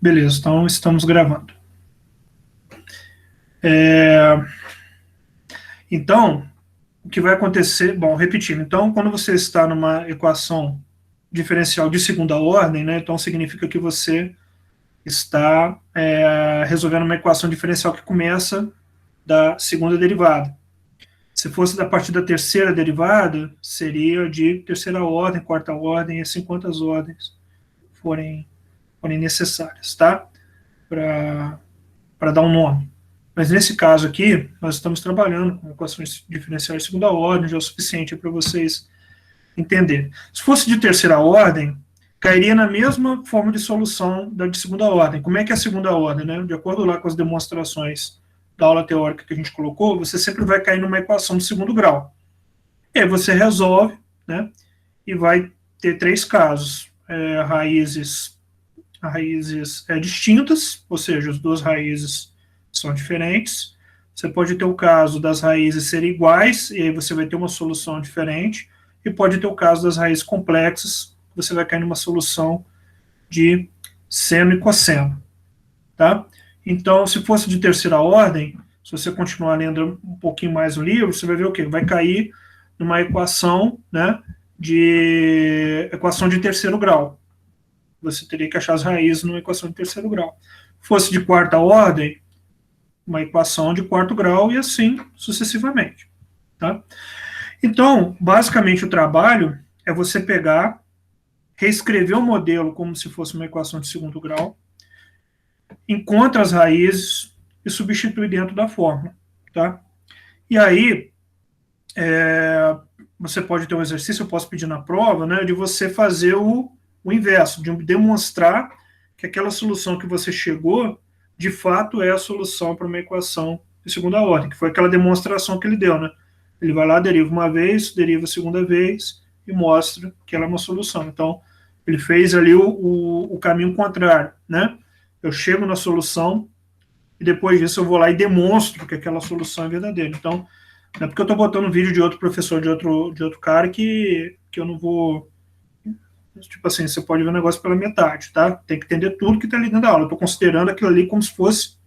Beleza, então estamos gravando. Então, o que vai acontecer... Bom, repetindo. Então, quando você está numa equação diferencial de segunda ordem, né, então significa que você está resolvendo uma equação diferencial que começa da segunda derivada. Se fosse da partir da terceira derivada, seria de terceira ordem, quarta ordem, assim quantas ordens forem necessárias, tá? Para dar um nome. Mas nesse caso aqui, nós estamos trabalhando com equações diferenciais de segunda ordem, já é o suficiente para vocês entenderem. Se fosse de terceira ordem, cairia na mesma forma de solução da de segunda ordem. Como é que é a segunda ordem, né? De acordo lá com as demonstrações da aula teórica que a gente colocou, você sempre vai cair numa equação de segundo grau. E aí você resolve, né? E vai ter três casos: raízes distintas, ou seja, as duas raízes são diferentes. Você pode ter o caso das raízes serem iguais, e aí você vai ter uma solução diferente, e pode ter o caso das raízes complexas, você vai cair numa solução de seno e cosseno, tá? Então, se fosse de terceira ordem, se você continuar lendo um pouquinho mais o livro, você vai ver o quê? Vai cair numa equação, né, equação de terceiro grau. Você teria que achar as raízes numa equação de terceiro grau. Se fosse de quarta ordem, uma equação de quarto grau e assim sucessivamente, tá? Então, basicamente o trabalho é você pegar, reescrever o modelo como se fosse uma equação de segundo grau, encontra as raízes e substitui dentro da fórmula, tá? E aí, você pode ter um exercício, eu posso pedir na prova, né, de você fazer o inverso, de demonstrar que aquela solução que você chegou, de fato, é a solução para uma equação de segunda ordem, que foi aquela demonstração que ele deu, né? Ele vai lá, deriva uma vez, deriva a segunda vez e mostra que ela é uma solução. Então, ele fez ali o caminho contrário, né? Eu chego na solução e depois disso eu vou lá e demonstro que aquela solução é verdadeira. Então, não é porque eu estou botando um vídeo de outro professor, de outro cara, que eu não vou... Tipo assim, você pode ver o negócio pela metade, tá? Tem que entender tudo que está ali dentro da aula. Eu estou considerando aquilo ali como se fosse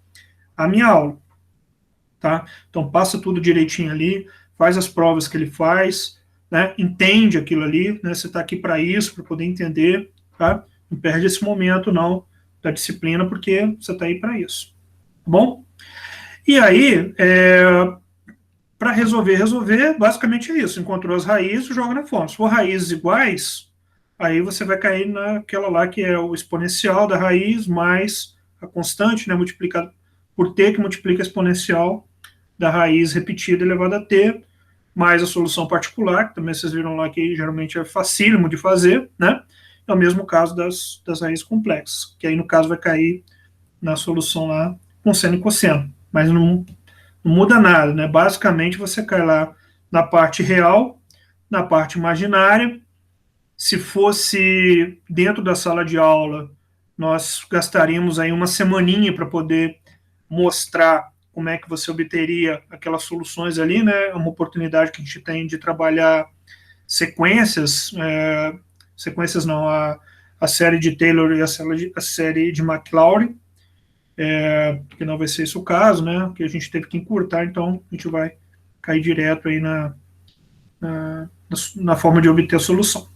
a minha aula, tá? Então, passa tudo direitinho ali, faz as provas que ele faz, né? Entende aquilo ali, né? Você está aqui para isso, para poder entender, tá? Não perde esse momento, não, da disciplina, porque você está aí para isso, tá bom? E aí, para resolver, basicamente é isso. Encontrou as raízes, joga na fórmula. Se for raízes iguais, aí você vai cair naquela lá que é o exponencial da raiz mais a constante, né, multiplicado por t, que multiplica a exponencial da raiz repetida elevada a t, mais a solução particular, que também vocês viram lá que geralmente é facílimo de fazer, né? É o mesmo caso das raízes complexas, que aí no caso vai cair na solução lá com seno e cosseno, mas não muda nada, né? Basicamente você cai lá na parte real, na parte imaginária. Se fosse dentro da sala de aula, nós gastaríamos aí uma semaninha para poder mostrar como é que você obteria aquelas soluções ali, né? É uma oportunidade que a gente tem de trabalhar sequências, sequências não, a série de Taylor e a série de Maclaurin, que não vai ser esse o caso, né? Que a gente teve que encurtar, então a gente vai cair direto aí na forma de obter a solução.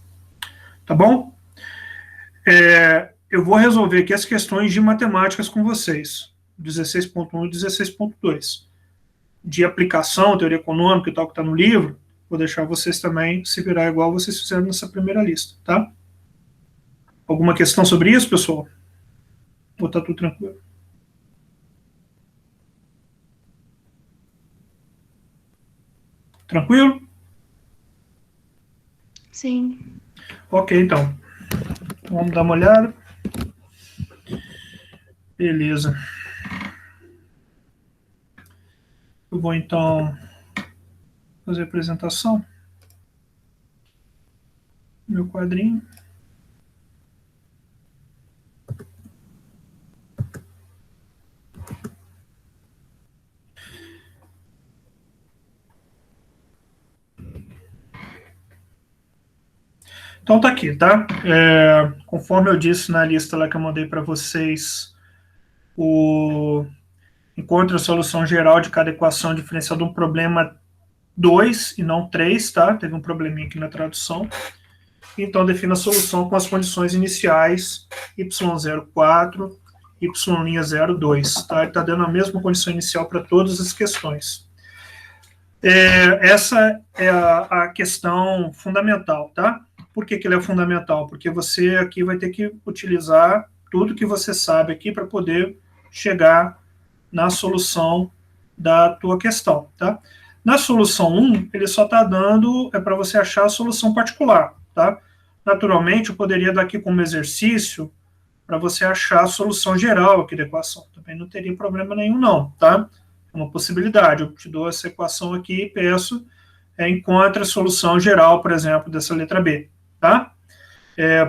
Tá bom? Eu vou resolver aqui as questões de matemáticas com vocês, 16.1 e 16.2. De aplicação, teoria econômica e tal, que está no livro, vou deixar vocês também se virar igual vocês fizeram nessa primeira lista, tá? Alguma questão sobre isso, pessoal? Ou tá tudo tranquilo? Tranquilo? Sim. Ok, então. Vamos dar uma olhada. Beleza. Eu vou, então, fazer a apresentação. Meu quadrinho. Então tá aqui, tá? Conforme eu disse na lista lá que eu mandei para vocês Encontre a solução geral de cada equação diferencial de um problema 2 e não 3, tá? Teve um probleminha aqui na tradução. Então, defina a solução com as condições iniciais y04, y'02, tá? Ele está dando a mesma condição inicial para todas as questões. Essa é a questão fundamental, tá? Por que ele é fundamental? Porque você aqui vai ter que utilizar tudo que você sabe aqui para poder chegar na solução da tua questão, tá? Na solução 1, ele só está dando, para você achar a solução particular, tá? Naturalmente, eu poderia dar aqui como exercício para você achar a solução geral aqui da equação. Também não teria problema nenhum, não, tá? É uma possibilidade. Eu te dou essa equação aqui e peço, encontre a solução geral, por exemplo, dessa letra B, tá?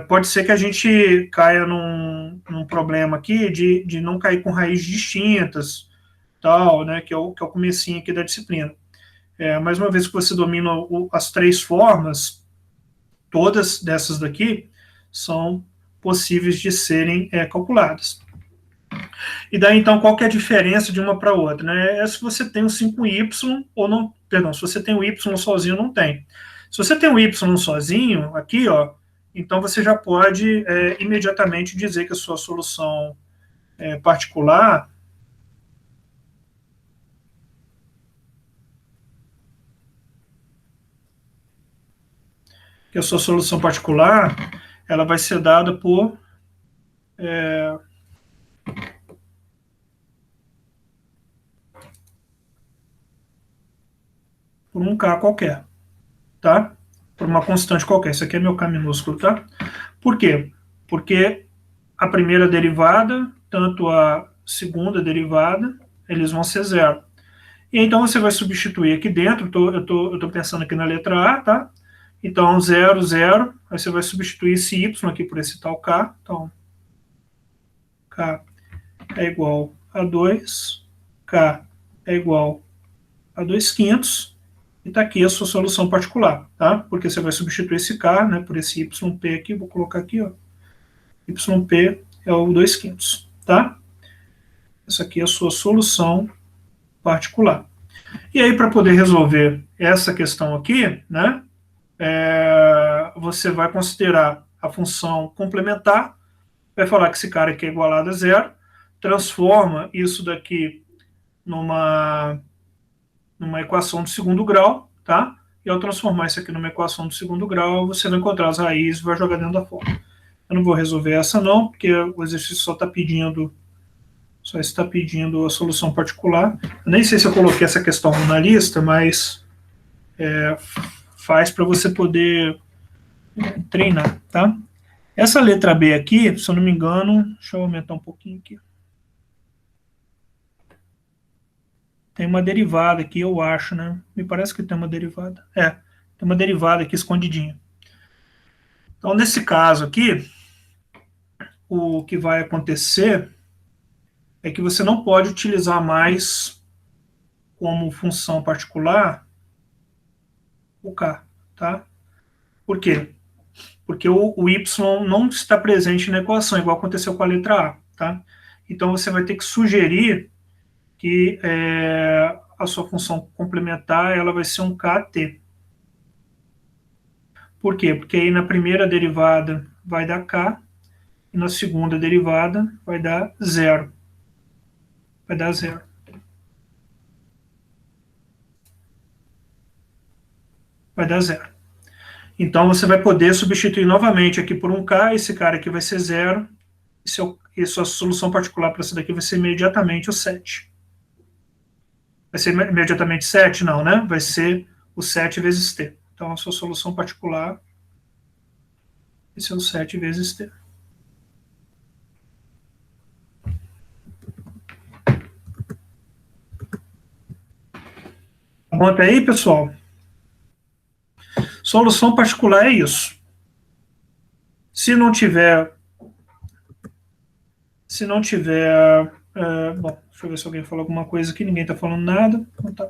Pode ser que a gente caia num problema aqui de não cair com raízes distintas, tal, né, que é o comecinho aqui da disciplina. Mais uma vez que você domina as três formas, todas dessas daqui são possíveis de serem calculadas. E daí, então, qual que é a diferença de uma para outra? Né? É se você tem o 5y ou não, perdão, se você tem o y sozinho, não tem. Se você tem o y sozinho, aqui, ó, então você já pode imediatamente dizer que a sua solução particular ela vai ser dada por um K qualquer, tá? Por uma constante qualquer. Isso aqui é meu K minúsculo, tá? Por quê? Porque a primeira derivada, tanto a segunda derivada, eles vão ser zero. E então você vai substituir aqui dentro, eu tô pensando aqui na letra A, tá? Então, 0, 0, aí você vai substituir esse y aqui por esse tal K. Então, K é igual a 2, K é igual a 2 quintos, e está aqui a sua solução particular, tá? Porque você vai substituir esse K, né, por esse YP aqui, vou colocar aqui, ó. YP é o 2 quintos, tá? Essa aqui é a sua solução particular. E aí, para poder resolver essa questão aqui, né, você vai considerar a função complementar, vai falar que esse cara aqui é igualado a zero, transforma isso daqui numa equação do segundo grau, tá? E ao transformar isso aqui numa equação do segundo grau, você vai encontrar as raízes e vai jogar dentro da fórmula. Eu não vou resolver essa não, porque o exercício só está pedindo a solução particular. Eu nem sei se eu coloquei essa questão na lista, mas faz para você poder treinar, tá? Essa letra B aqui, se eu não me engano, deixa eu aumentar um pouquinho aqui. Tem uma derivada aqui, eu acho, né? Me parece que tem uma derivada. Tem uma derivada aqui escondidinha. Então, nesse caso aqui, o que vai acontecer é que você não pode utilizar mais como função particular o K, tá? Por quê? Porque o Y não está presente na equação, igual aconteceu com a letra A, tá? Então, você vai ter que sugerir que a sua função complementar ela vai ser um KT. Por quê? Porque aí na primeira derivada vai dar K, e na segunda derivada vai dar zero. Vai dar zero. Vai dar zero. Então, você vai poder substituir novamente aqui por um K, esse cara aqui vai ser zero, e sua solução particular para essa daqui vai ser imediatamente o 7. Vai ser imediatamente 7? Não, né? Vai ser o 7 vezes T. Então, a sua solução particular vai ser o 7 vezes T. Conta aí, pessoal. Solução particular é isso. Se não tiver... bom, deixa eu ver se alguém falou alguma coisa aqui. Ninguém está falando nada. Então tá.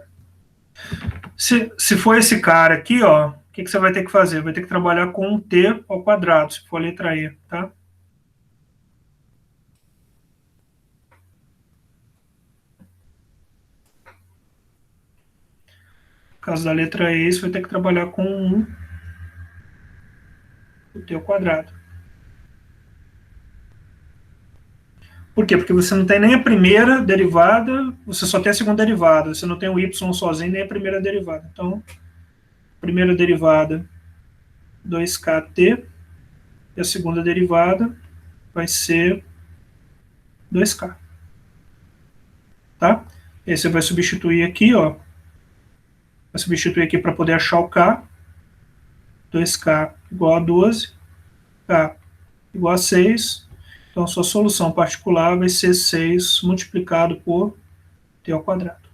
Se for esse cara aqui, ó, o que você vai ter que fazer? Vai ter que trabalhar com um T ao quadrado, se for a letra E, tá? caso da letra E, você vai ter que trabalhar com 1 o t ao quadrado. Por quê? Porque você não tem nem a primeira derivada, você só tem a segunda derivada. Você não tem o y sozinho, nem a primeira derivada. Então, primeira derivada, 2kt, e a segunda derivada vai ser 2k. Tá? E aí você vai substituir aqui, ó. Vai substituir aqui para poder achar o k. 2k igual a 12, k igual a 6. Então, a sua solução particular vai ser 6 multiplicado por t ao quadrado.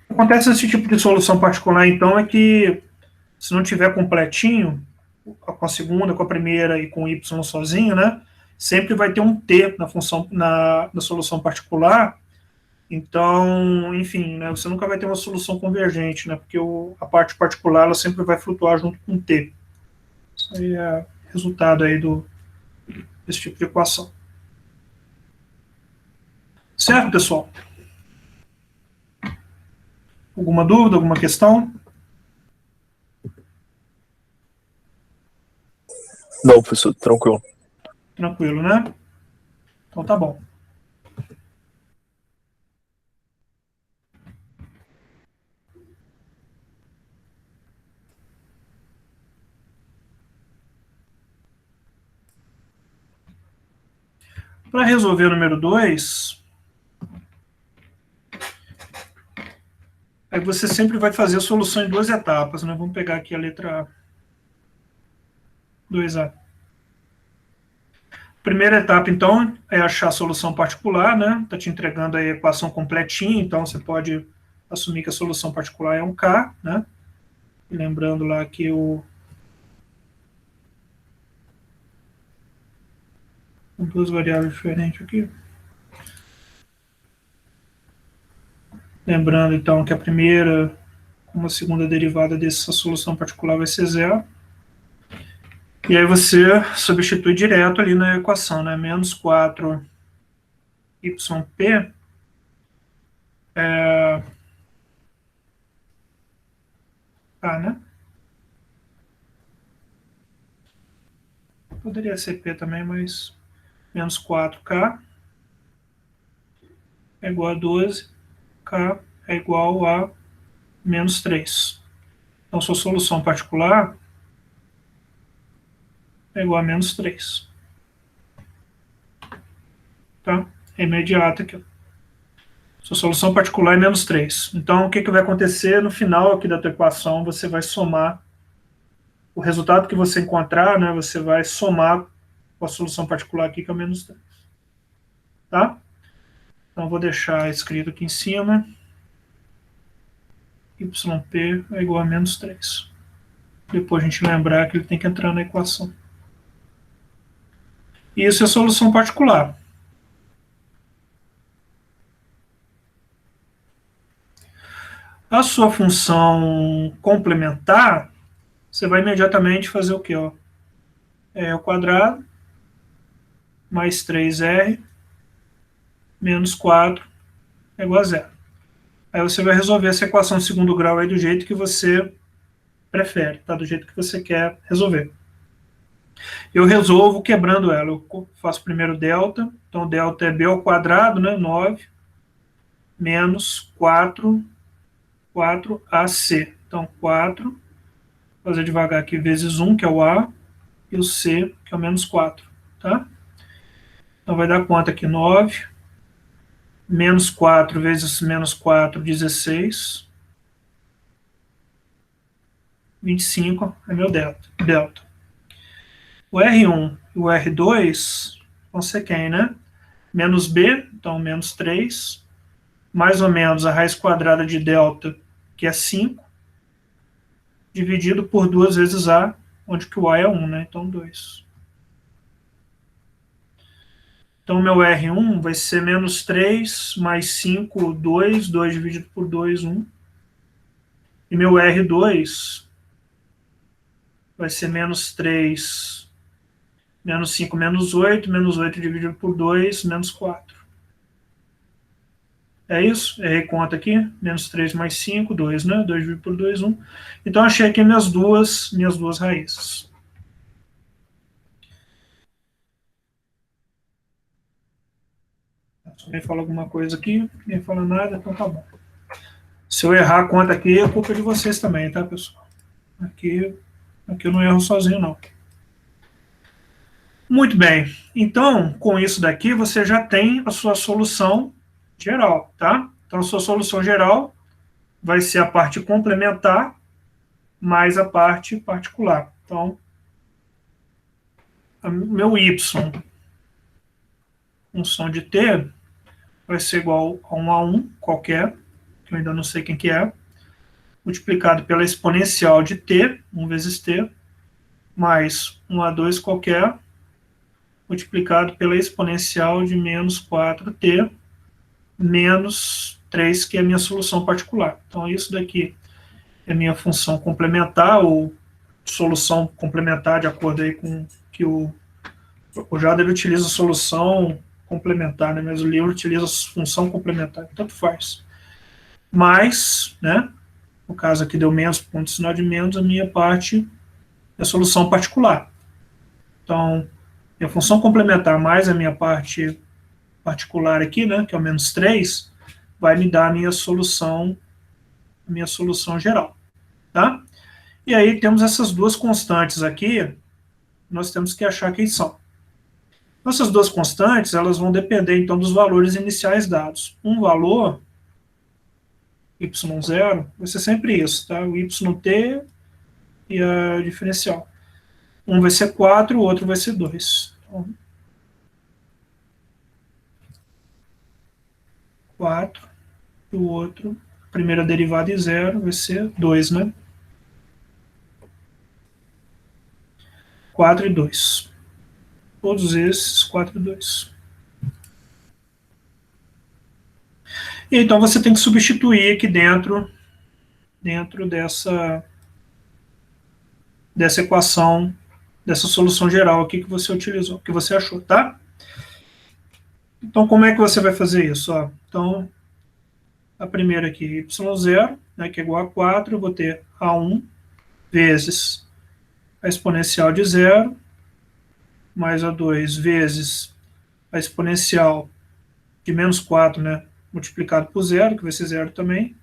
Acontece esse tipo de solução particular, então, é que se não tiver completinho, com a segunda, com a primeira e com y sozinho, né, sempre vai ter um t na função, na solução particular. Então, enfim, né, você nunca vai ter uma solução convergente, né, porque a parte particular ela sempre vai flutuar junto com t. Isso aí é resultado aí desse tipo de equação. Certo, pessoal? Alguma dúvida, alguma questão? Não, professor, tranquilo. Tranquilo, né? Então tá bom. Para resolver o número 2, aí você sempre vai fazer a solução em 2 etapas, né? Vamos pegar aqui a letra A. 2A. Primeira etapa, então, é achar a solução particular, né? Está te entregando a equação completinha, então você pode assumir que a solução particular é um K, né? E lembrando lá que com duas variáveis diferentes aqui. Lembrando, então, que a primeira, como a segunda derivada dessa solução particular vai ser 0. E aí você substitui direto ali na equação, né? Menos 4yp né? Poderia ser P também, mas menos 4k é igual a 12, k é igual a menos 3. Então, sua solução particular é igual a menos 3. Tá? É imediata aqui. Sua solução particular é menos 3. Então, o que vai acontecer no final aqui da tua equação? Você vai somar o resultado que você encontrar, né? Você vai somar com a solução particular aqui, que é menos 3. Tá? Então, vou deixar escrito aqui em cima. YP é igual a menos 3. Depois a gente lembrar que ele tem que entrar na equação. E isso é solução particular. A sua função complementar, você vai imediatamente fazer o quê? Ó? É ao quadrado mais 3R menos 4 é igual a 0. Aí você vai resolver essa equação de segundo grau aí do jeito que você prefere, tá? Do jeito que você quer resolver. Eu resolvo quebrando ela. Eu faço primeiro delta. Então, delta é b ao quadrado, né? 9 menos 4ac. Então, 4, vou fazer devagar aqui, vezes 1, que é o a, e o c, que é o menos 4. Tá? Então, vai dar conta aqui 9, menos 4 vezes menos 4, 16. 25 é meu delta. O R1 e o R2 vão ser quem, né? Menos B, então menos 3, mais ou menos a raiz quadrada de delta, que é 5, dividido por 2 vezes A, onde que o A é 1, né? Então 2. Então meu R1 vai ser menos 3, mais 5, 2, 2 dividido por 2, 1. E meu R2 vai ser menos 3, menos 5, menos 8 dividido por 2, menos 4. É isso? Errei conta aqui. Menos 3 mais 5, 2, né? 2 dividido por 2, 1. Então, achei aqui minhas duas raízes. Se alguém fala alguma coisa aqui, ninguém fala nada, então tá bom. Se eu errar a conta aqui, é culpa de vocês também, tá, pessoal? Aqui eu não erro sozinho, não. Muito bem. Então, com isso daqui, você já tem a sua solução geral, tá? Então, a sua solução geral vai ser a parte complementar mais a parte particular. Então, meu y, função de t, vai ser igual a 1 a 1 qualquer, que eu ainda não sei quem que é, multiplicado pela exponencial de t, 1 vezes t, mais 1 a 2 qualquer, multiplicado pela exponencial de menos 4t, menos 3, que é a minha solução particular. Então, isso daqui é a minha função complementar, ou solução complementar, de acordo aí com que o Jader utiliza a solução complementar, né? Mas o livro utiliza a função complementar, tanto faz. Mas, né, no caso aqui deu menos, ponto sinal de menos, a minha parte é a solução particular. Então, minha função complementar mais a minha parte particular aqui, né, que é o menos 3, vai me dar a minha solução geral, tá? E aí temos essas duas constantes aqui, nós temos que achar quem são. Essas duas constantes, elas vão depender, então, dos valores iniciais dados. Um valor, y0, vai ser sempre isso, tá? O yt e a diferencial. Um vai ser 4, o outro vai ser 2. Então, 4, e o outro, a primeira derivada em 0, vai ser 2, né? 4 e 2. Todos esses, 4 e 2. E então você tem que substituir aqui dentro dessa equação, dessa solução geral aqui que você utilizou, que você achou, tá? Então, como é que você vai fazer isso? Ó, então, a primeira aqui, y0, né, que é igual a 4, eu vou ter a1 vezes a exponencial de 0, mais a2 vezes a exponencial de menos 4, né, multiplicado por 0, que vai ser 0 também,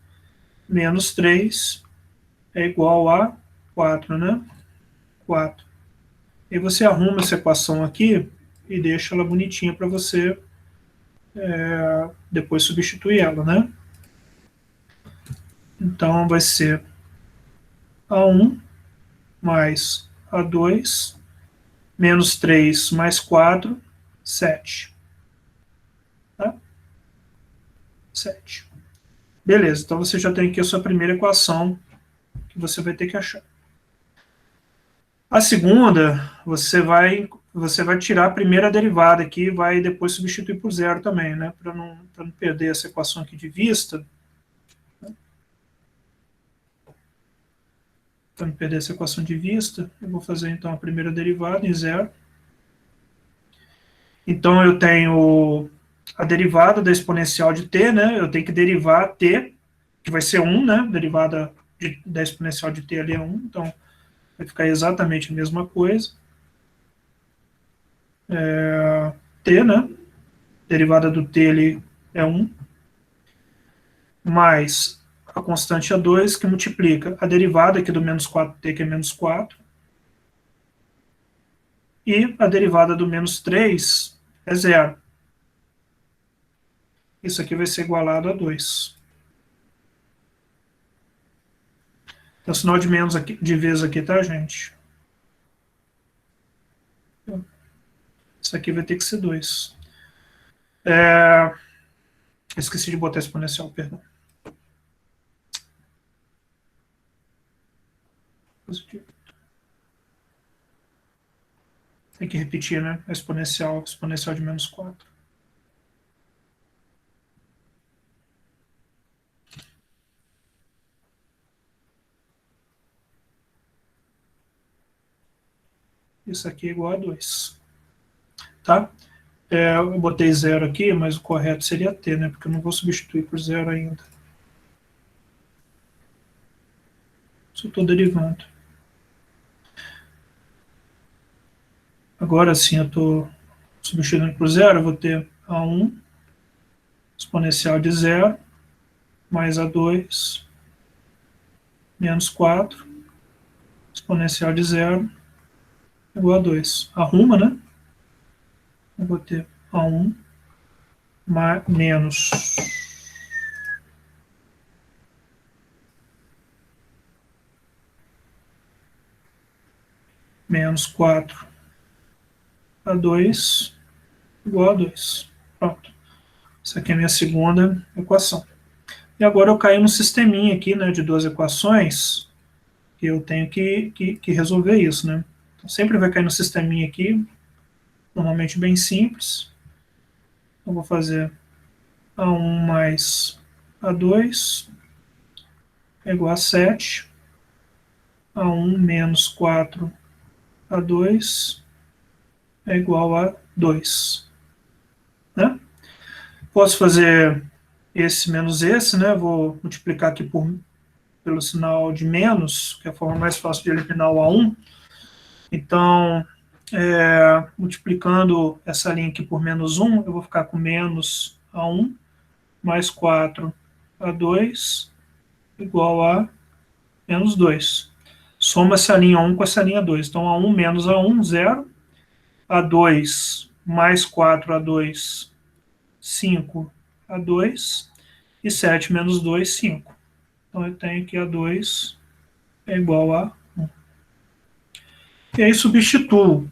menos 3 é igual a 4, né? 4. E você arruma essa equação aqui e deixa ela bonitinha para você depois substituir ela, né? Então, vai ser A1 mais A2 menos 3 mais 4, 7. Tá? 7. Beleza, então você já tem aqui a sua primeira equação que você vai ter que achar. A segunda, você vai tirar a primeira derivada aqui e vai depois substituir por 0 também, né? Para não perder essa equação aqui de vista. Para não perder essa equação de vista, eu vou fazer então a primeira derivada em 0. Então eu tenho a derivada da exponencial de t, né? Eu tenho que derivar t, que vai ser 1, né? Derivada da exponencial de t ali é 1, então vai ficar exatamente a mesma coisa. T, né? Derivada do t ali é 1, mais a constante A2, que multiplica a derivada aqui do menos 4t, que é menos 4, e a derivada do menos 3 é 0. Isso aqui vai ser igualado a 2. Tem o sinal de menos aqui, de vezes aqui, tá, gente? Isso aqui vai ter que ser 2. Esqueci de botar exponencial, perdão. Positivo. Tem que repetir, né? A exponencial de menos 4. Isso aqui é igual a 2. Tá? Eu botei 0 aqui, mas o correto seria t, né? Porque eu não vou substituir por 0 ainda. Só estou derivando. Agora sim eu estou substituindo por 0, eu vou ter A1 exponencial de 0 mais A2 menos 4 exponencial de 0 igual a 2. Arruma, né? Eu vou ter A1 menos menos 4 A2 igual a 2. Pronto. Essa aqui é a minha segunda equação. E agora eu caí no sisteminha aqui, né, de duas equações, que eu tenho que resolver isso, né? Então, sempre vai cair no sisteminha aqui, normalmente bem simples. Eu vou fazer A1 mais A2 é igual a 7. A1 menos 4 A2 é igual a 2. Né? Posso fazer esse menos esse, né? Vou multiplicar aqui pelo sinal de menos, que é a forma mais fácil de eliminar o A1. Então, multiplicando essa linha aqui por menos 1, eu vou ficar com menos A1 mais 4 A2 igual a menos 2. Soma essa linha 1 com essa linha 2. Então, A1 menos A1, 0. A2 mais 4 A2, 5 A2. E 7 menos 2, 5. Então, eu tenho que A2 é igual a 1. E aí, substituo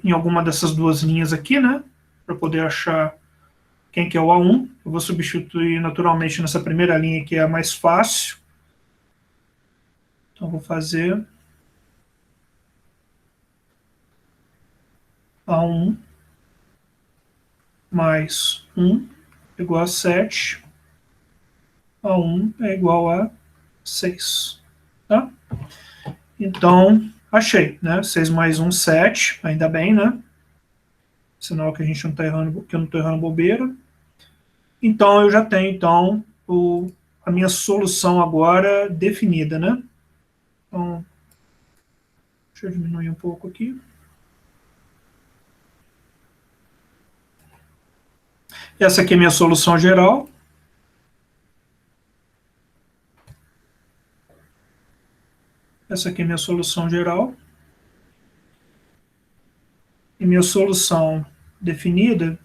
em alguma dessas duas linhas aqui, né? Para poder achar quem que é o A1. Eu vou substituir naturalmente nessa primeira linha, que é a mais fácil. Então, vou fazer A1 mais 1 igual a 7. A1 é igual a 6. Tá? Então, achei, né? 6 mais 1, 7. Ainda bem, né? Sinal que a gente não está errando, que eu não estou errando bobeira. Então, eu já tenho, então, a minha solução agora definida, né? Então, deixa eu diminuir um pouco aqui. Essa aqui é a minha solução geral. Essa aqui é a minha solução geral. E minha solução definida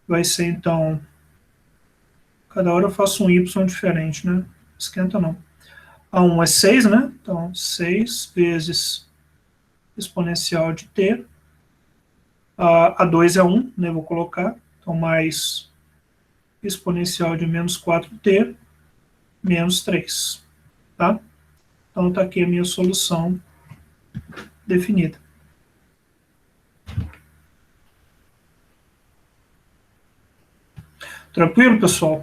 vai ser, então, cada hora eu faço um y diferente, né? Esquenta não. A1 é 6, né? Então, 6 vezes exponencial de t. A2 é 1, né? Vou colocar. Então, mais exponencial de menos 4t menos 3. Tá? Então, está aqui a minha solução definida. Tranquilo, pessoal?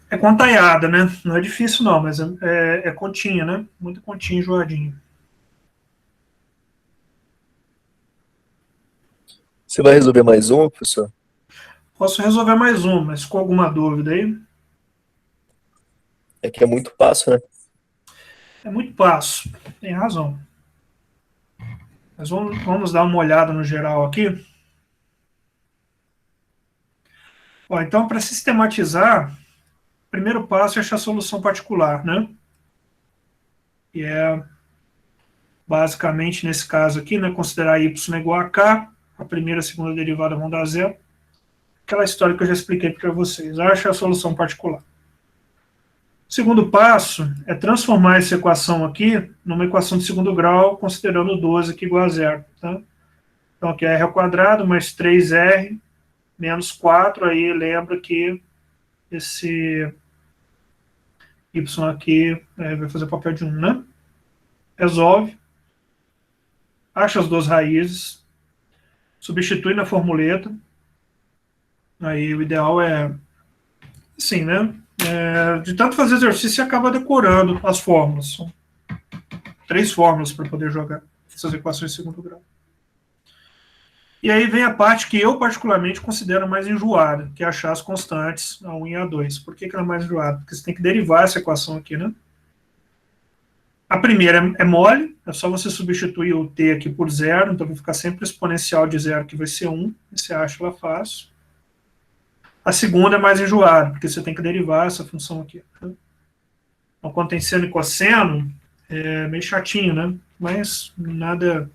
É contaiada, né? Não é difícil, não, mas é continha, né? Muita continha enjoadinha. Você vai resolver mais uma, professor? Posso resolver mais um, mas com alguma dúvida aí? É que é muito passo, né? É muito passo, tem razão. Mas vamos dar uma olhada no geral aqui. Ó, então, para sistematizar, o primeiro passo é achar a solução particular, né? Que é, basicamente, nesse caso aqui, né, considerar y igual a k, a primeira e a segunda derivada vão dar zero. Aquela história que eu já expliquei para vocês. Acha a solução particular. O segundo passo é transformar essa equação aqui numa equação de segundo grau, considerando 12 aqui igual a zero. Tá? Então, aqui é r ao quadrado mais 3r menos 4. Aí lembra que esse y aqui vai fazer o papel de 1, né? Resolve. Acha as duas raízes. Substitui na formuleta. Aí o ideal é, sim, né? De tanto fazer exercício, você acaba decorando as fórmulas. São 3 fórmulas para poder jogar essas equações de segundo grau. E aí vem a parte que eu particularmente considero mais enjoada, que é achar as constantes A1 e A2. Por que ela é mais enjoada? Porque você tem que derivar essa equação aqui, né? A primeira é mole, é só você substituir o t aqui por zero, então vai ficar sempre exponencial de zero, que vai ser 1, e você acha ela fácil. A segunda é mais enjoada, porque você tem que derivar essa função aqui. Né? Então, quando tem seno e cosseno, é meio chatinho, né? Mas nada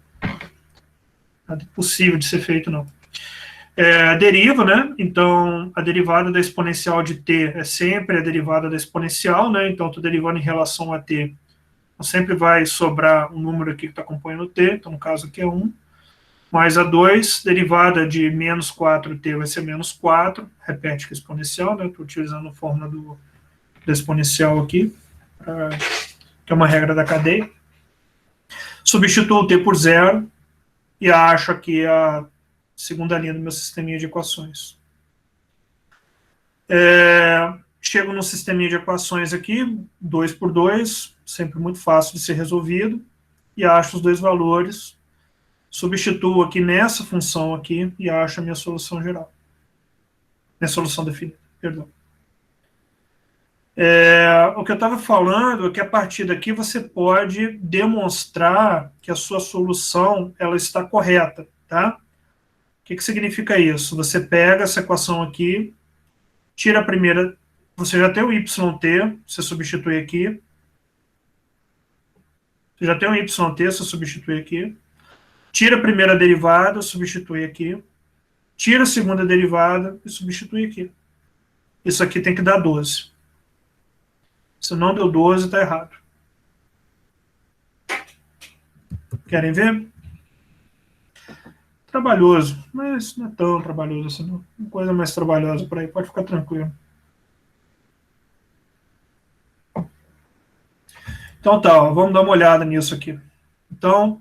possível de ser feito, não. A deriva, né? Então, a derivada da exponencial de t é sempre a derivada da exponencial, né? Então, estou derivando em relação a t. Então, sempre vai sobrar um número aqui que está acompanhando t, então, no caso aqui é 1. Mais a 2, derivada de menos 4t vai ser menos 4, repete que é exponencial, né? Estou utilizando a fórmula do exponencial aqui, que é uma regra da cadeia. Substituo o t por zero e acho aqui a segunda linha do meu sisteminha de equações. Chego no sisteminha de equações aqui, 2 por 2, sempre muito fácil de ser resolvido, e acho os dois valores, substituo aqui nessa função aqui e acho a minha solução geral. Minha solução definida, perdão. O que eu estava falando é que a partir daqui você pode demonstrar que a sua solução ela está correta, tá? O que significa isso? Você pega essa equação aqui, tira a primeira, você já tem o yt, você substitui aqui. Você já tem o yt, você substitui aqui. Tira a primeira derivada, substitui aqui. Tira a segunda derivada e substitui aqui. Isso aqui tem que dar 12. Se não deu 12, está errado. Querem ver? Trabalhoso, mas não é tão trabalhoso assim, não. Uma coisa mais trabalhosa por aí, pode ficar tranquilo. Então tá, ó, vamos dar uma olhada nisso aqui. Então,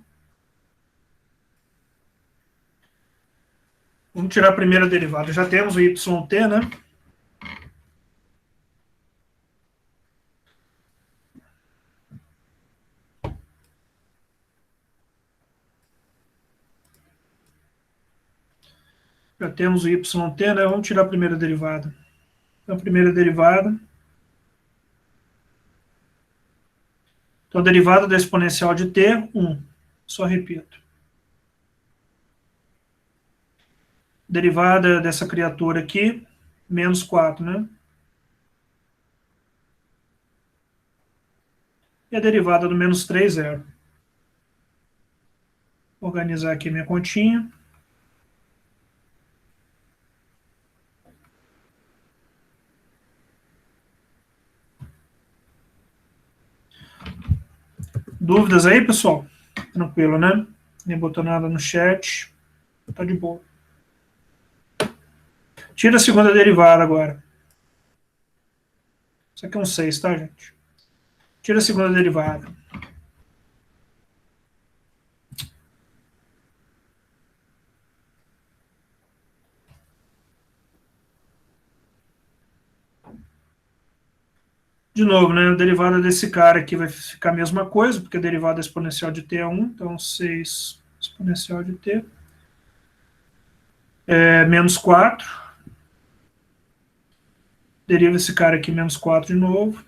vamos tirar a primeira derivada. Já temos o yt, né? Já temos o yt, né? Vamos tirar a primeira derivada. Então, a primeira derivada. Então, a derivada da exponencial de t, 1. Só repito. Derivada dessa criatura aqui, menos 4, né? E a derivada do menos 3, 0. Vou organizar aqui minha continha. Dúvidas aí, pessoal? Tranquilo, né? Nem botou nada no chat. Tá de boa. Tira a segunda derivada agora. Isso aqui é um 6, tá, gente? Tira a segunda derivada. De novo, né? A derivada desse cara aqui vai ficar a mesma coisa, porque a derivada exponencial de t é 1, então 6 exponencial de t. Menos 4. Deriva esse cara aqui, menos 4 de novo.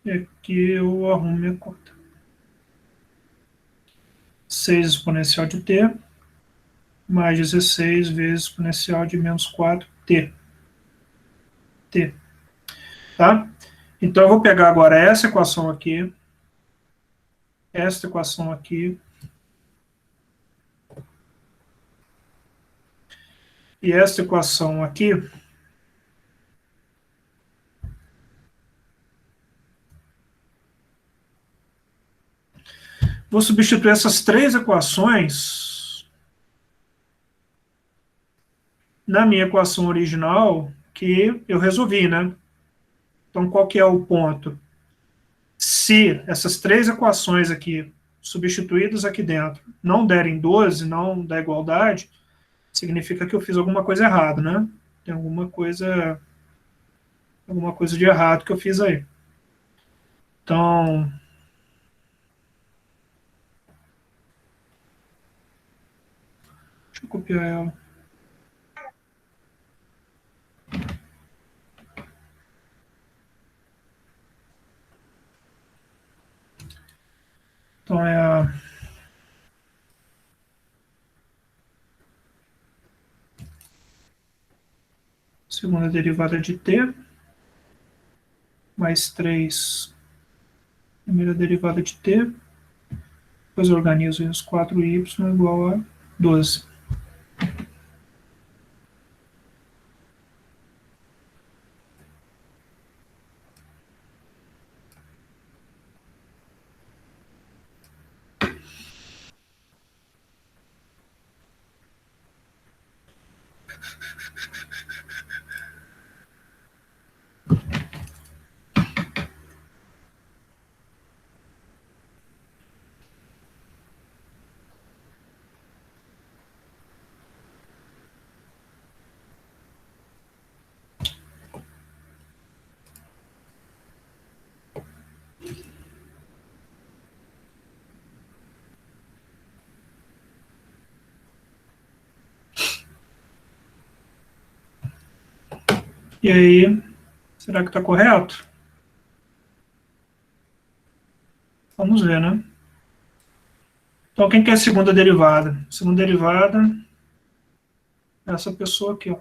E aqui eu arrumo minha conta. 6 exponencial de t, mais 16 vezes exponencial de menos 4t. Tá? Então, eu vou pegar agora essa equação aqui, esta equação aqui, e esta equação aqui, vou substituir essas 3 equações na minha equação original que eu resolvi, né? Então, qual que é o ponto? Se essas 3 equações aqui, substituídas aqui dentro, não derem 12, não dá igualdade, significa que eu fiz alguma coisa errada, né? Tem alguma coisa de errado que eu fiz aí. Então, deixa eu copiar ela. Então, é a segunda derivada de t, mais 3, primeira derivada de t, depois eu organizo os 4y igual a 12. E aí, será que está correto? Vamos ver, né? Então, quem que é a segunda derivada? Segunda derivada é essa pessoa aqui, ó.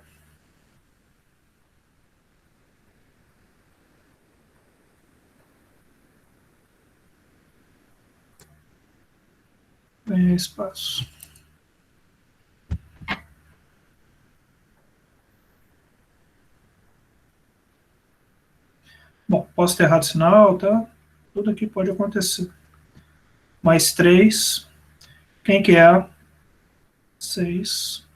Ganhei espaço. Bom, posso ter errado o sinal, tá? Tudo aqui pode acontecer. Mais 3. Quem que é? 6.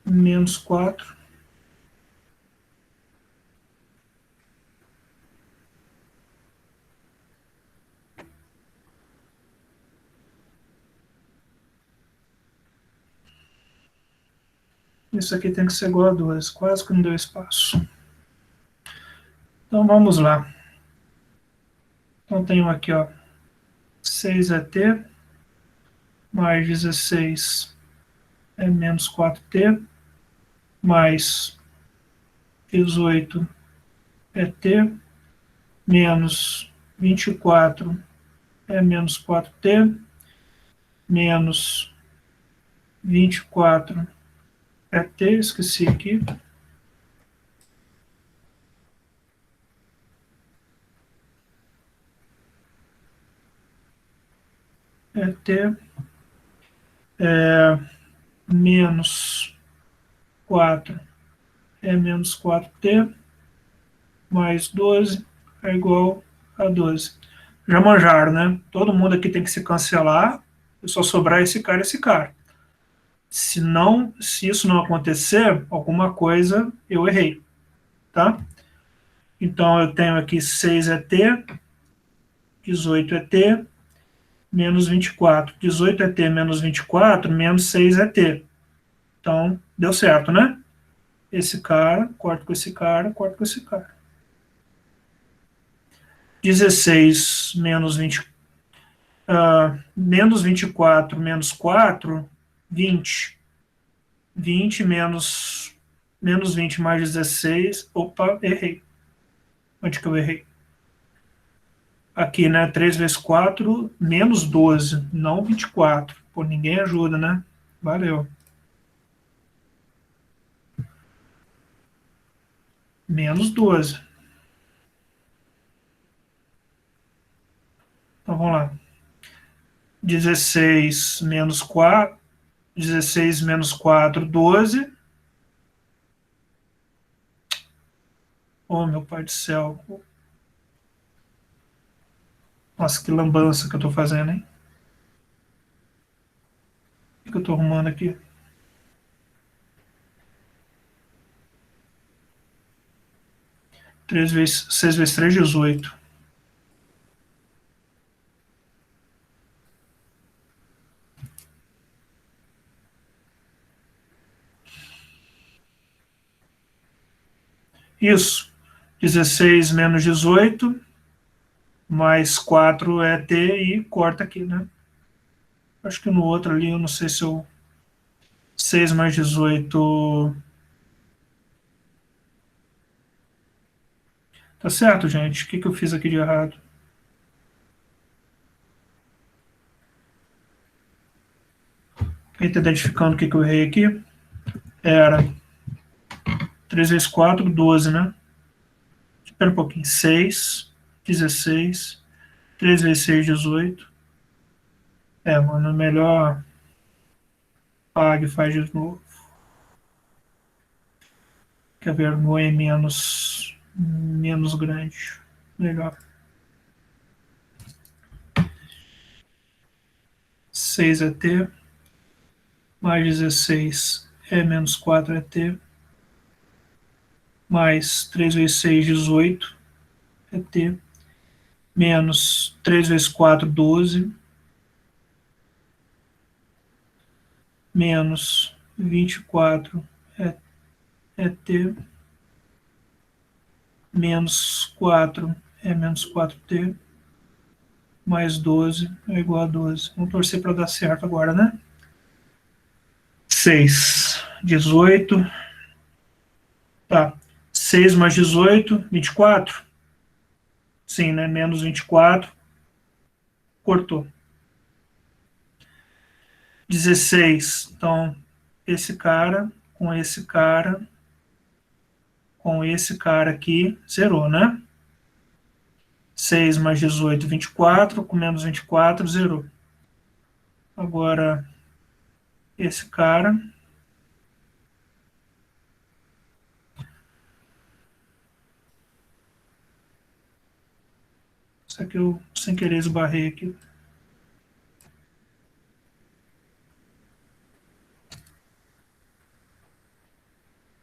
Menos 4. Isso aqui tem que ser igual a 2. Quase que não deu espaço. Então, vamos lá. Então, tenho aqui, ó, 6 é t, mais 16 é menos 4t, mais 18 é t, menos 24 é menos 4t, menos 24 é t, esqueci aqui, é t, menos 4 é menos 4t, mais 12 é igual a 12. Já manjaram, né? Todo mundo aqui tem que se cancelar, e só sobrar esse cara e esse cara. Se isso não acontecer, alguma coisa eu errei, tá? Então eu tenho aqui 6 é t, 18 é t, menos 24. 18 é t menos 24, menos 6 é t. Então, deu certo, né? Esse cara, corto com esse cara, corto com esse cara. 16 menos 20, menos 24 menos 4, 20. 20 menos 20 mais 16. Opa, errei. Onde que eu errei? Aqui, né? 3 vezes 4, menos 12, não 24. Pô, ninguém ajuda, né? Valeu. Menos 12. Então, vamos lá. 16 menos 4. 16 menos 4, 12. Oh, meu pai do céu. Nossa, que lambança que eu tô fazendo, hein? O que eu tô arrumando aqui? 6 vezes 3, 18. Isso. 16 menos 18, mais 4 é T e corta aqui, né? Acho que no outro ali, eu não sei se eu... 6 mais 18... Tá certo, gente? O que eu fiz aqui de errado? Quem está identificando o que eu errei aqui? Era 3 vezes 4, 12, né? Espera um pouquinho. 6, 16, 3 vezes 6, 18. Mano, é melhor pague e faz de novo. Quer ver, no é menos grande. Melhor. 6 é T, mais 16 é menos 4 é T, mais 3 vezes 6, 18 é T, menos 3 vezes 4, 12, menos 24 é T, menos 4 é menos 4T, mais 12 é igual a 12. Vamos torcer para dar certo agora, né? 6, 18, tá. 6 mais 18, 24. Sim, né? Menos 24. Cortou. 16. Então, esse cara com esse cara com esse cara aqui, zerou, né? 6 mais 18, 24. Com menos 24, zerou. Agora, esse cara. Isso aqui eu, sem querer, esbarrei aqui.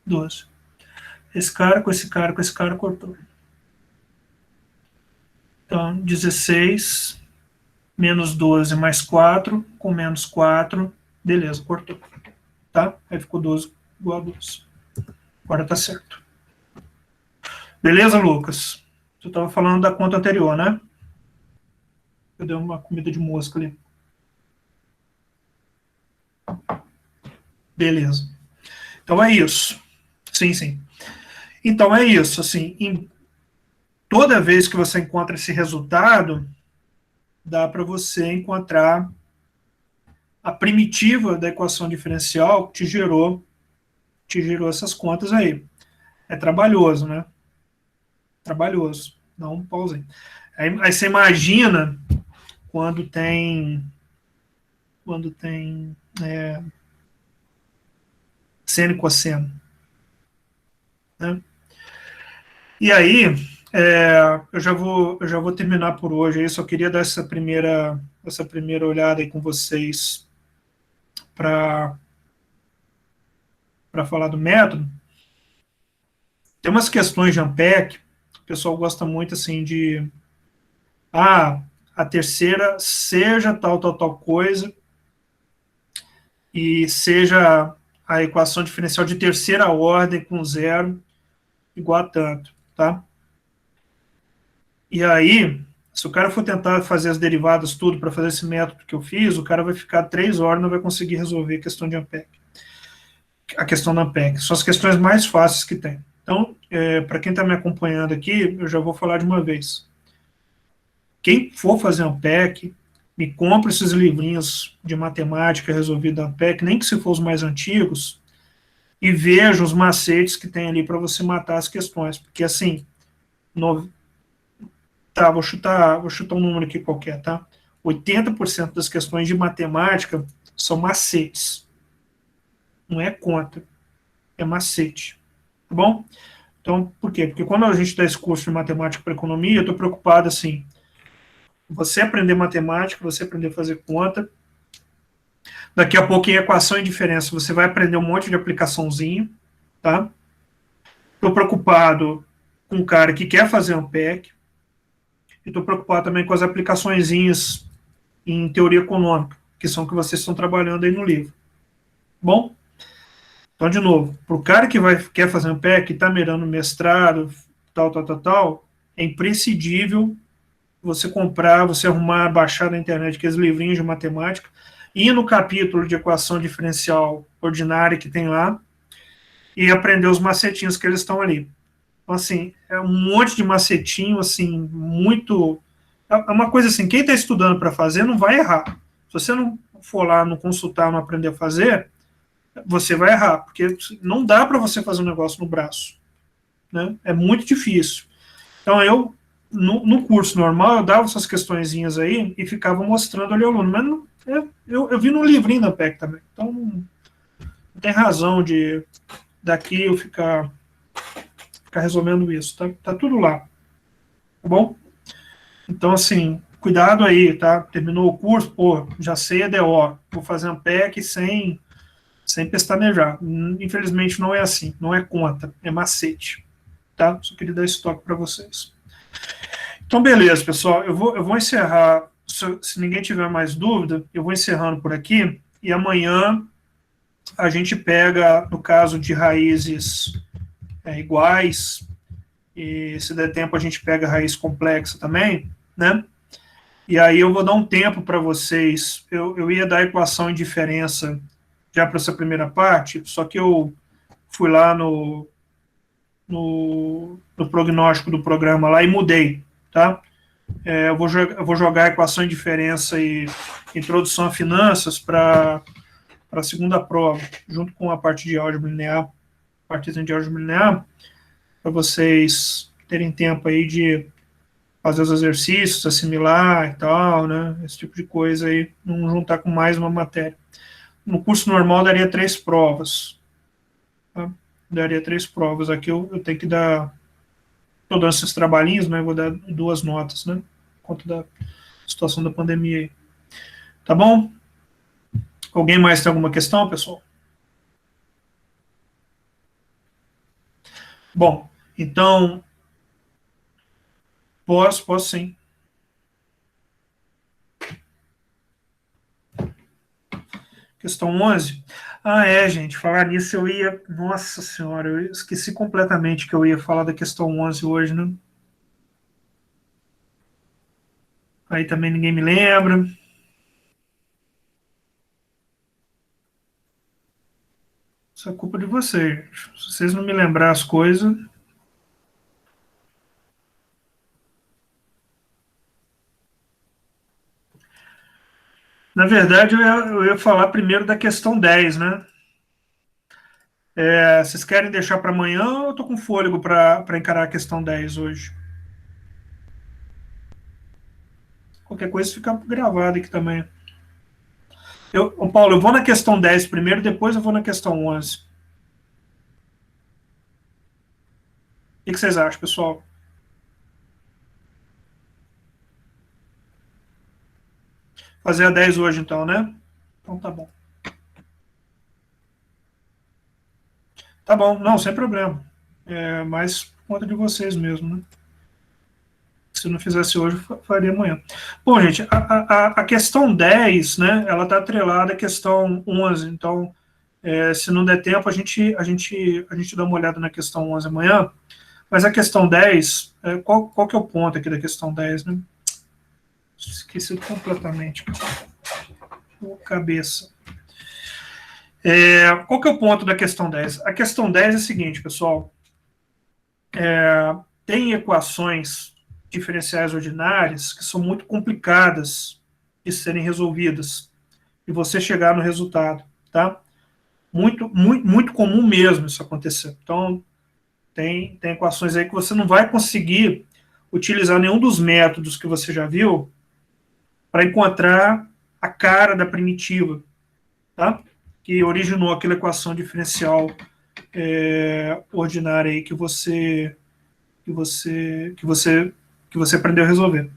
Doze. Esse cara com esse cara com esse cara cortou. Então, 16 menos 12 mais 4, com menos 4, beleza, cortou. Tá? Aí ficou 12 igual a 12. Agora tá certo. Beleza, Lucas? Tu estava falando da conta anterior, né? Eu dei uma comida de mosca ali. Beleza. Então é isso. Sim, sim. Então é isso. Assim, toda vez que você encontra esse resultado, dá para você encontrar a primitiva da equação diferencial que te gerou essas contas aí. É trabalhoso, né? Trabalhoso. Dá um pauzinho. Aí você imagina quando tem seno e cosseno, né? E aí, eu já vou terminar por hoje. Eu só queria dar essa primeira olhada aí com vocês para falar do método. Tem umas questões de Ampec, o pessoal gosta muito assim de a terceira seja tal coisa e seja a equação diferencial de terceira ordem com zero igual a tanto, tá? E aí, se o cara for tentar fazer as derivadas tudo para fazer esse método que eu fiz, o cara vai ficar 3 horas e não vai conseguir resolver a questão de Ampec. A questão da Ampec. São as questões mais fáceis que tem. Então, para quem está me acompanhando aqui, eu já vou falar de uma vez. Quem for fazer Ampec, me compre esses livrinhos de matemática resolvida Ampec, nem que se for os mais antigos, e veja os macetes que tem ali para você matar as questões. Porque, assim, tá, vou chutar um número aqui qualquer, tá? 80% das questões de matemática são macetes. Não é conta, é macete. Tá bom? Então, por quê? Porque quando a gente dá esse curso de matemática para economia, eu estou preocupado assim, você aprender matemática, você aprender a fazer conta, daqui a pouco em equação e diferença você vai aprender um monte de aplicaçãozinho, tá? Estou preocupado com um cara que quer fazer um PEC, e estou preocupado também com as aplicaçõezinhas em teoria econômica, que são que vocês estão trabalhando aí no livro. Bom? Então, de novo, para o cara que quer fazer um PEC, está mirando mestrado, tal, é imprescindível você comprar, você arrumar, baixar na internet aqueles livrinhos de matemática, ir no capítulo de equação diferencial ordinária que tem lá e aprender os macetinhos que eles estão ali. Então, assim, é um monte de macetinho, assim, muito... É uma coisa assim, quem está estudando para fazer não vai errar. Se você não for lá, não consultar, não aprender a fazer, você vai errar, porque não dá para você fazer um negócio no braço, né? É muito difícil. Então, eu, no curso normal, eu dava essas questõezinhas aí e ficava mostrando ali ao aluno, mas não, eu vi no livrinho da PEC também, então não tem razão de daqui eu ficar resolvendo isso, tá tudo lá, tá bom? Então, assim, cuidado aí, tá? Terminou o curso, pô, já sei EDO, vou fazer um PEC sem pestanejar. Infelizmente não é assim, não é conta, é macete, tá? Só queria dar esse toque para vocês. Então, beleza, pessoal, eu vou encerrar, se ninguém tiver mais dúvida, eu vou encerrando por aqui, e amanhã a gente pega, no caso de raízes iguais, e se der tempo a gente pega a raiz complexa também, né? E aí eu vou dar um tempo para vocês, eu ia dar a equação em diferença já para essa primeira parte, só que eu fui lá no prognóstico do programa lá e mudei, tá? Eu vou jogar a equação de diferença e introdução a finanças para a segunda prova, junto com a parte de álgebra linear, partezinha de álgebra linear, para vocês terem tempo aí de fazer os exercícios, assimilar e tal, né? Esse tipo de coisa aí, não juntar com mais uma matéria. No curso normal daria 3 provas, tá? Daria 3 provas. Aqui eu tenho que dar... Estou dando esses trabalhinhos, né? Vou dar 2 notas, né? Por conta da situação da pandemia aí. Tá bom? Alguém mais tem alguma questão, pessoal? Bom, então... Posso sim. Questão 11. Gente, falar nisso eu ia... Nossa senhora, eu esqueci completamente que eu ia falar da questão 11 hoje, né? Aí também ninguém me lembra. Isso é culpa de vocês. Se vocês não me lembrar as coisas... Na verdade, eu ia falar primeiro da questão 10, né? Vocês querem deixar para amanhã ou eu estou com fôlego para encarar a questão 10 hoje? Qualquer coisa fica gravado aqui também. Paulo, eu vou na questão 10 primeiro, depois eu vou na questão 11. O que vocês acham, pessoal? Fazer a 10 hoje, então, né? Então tá bom. Tá bom, não, sem problema. Mais por conta de vocês mesmo, né? Se não fizesse hoje, faria amanhã. Bom, gente, a questão 10, né, ela está atrelada à questão 11, então, se não der tempo, a gente dá uma olhada na questão 11 amanhã, mas a questão 10, qual que é o ponto aqui da questão 10, né? Esqueci completamente. Cabeça. Qual que é o ponto da questão 10? A questão 10 é a seguinte, pessoal, tem equações diferenciais ordinárias que são muito complicadas de serem resolvidas e você chegar no resultado, tá? Muito, muito, muito comum mesmo isso acontecer. Então, tem equações aí que você não vai conseguir utilizar nenhum dos métodos que você já viu para encontrar a cara da primitiva, tá? Que originou aquela equação diferencial ordinária aí que você aprendeu a resolver.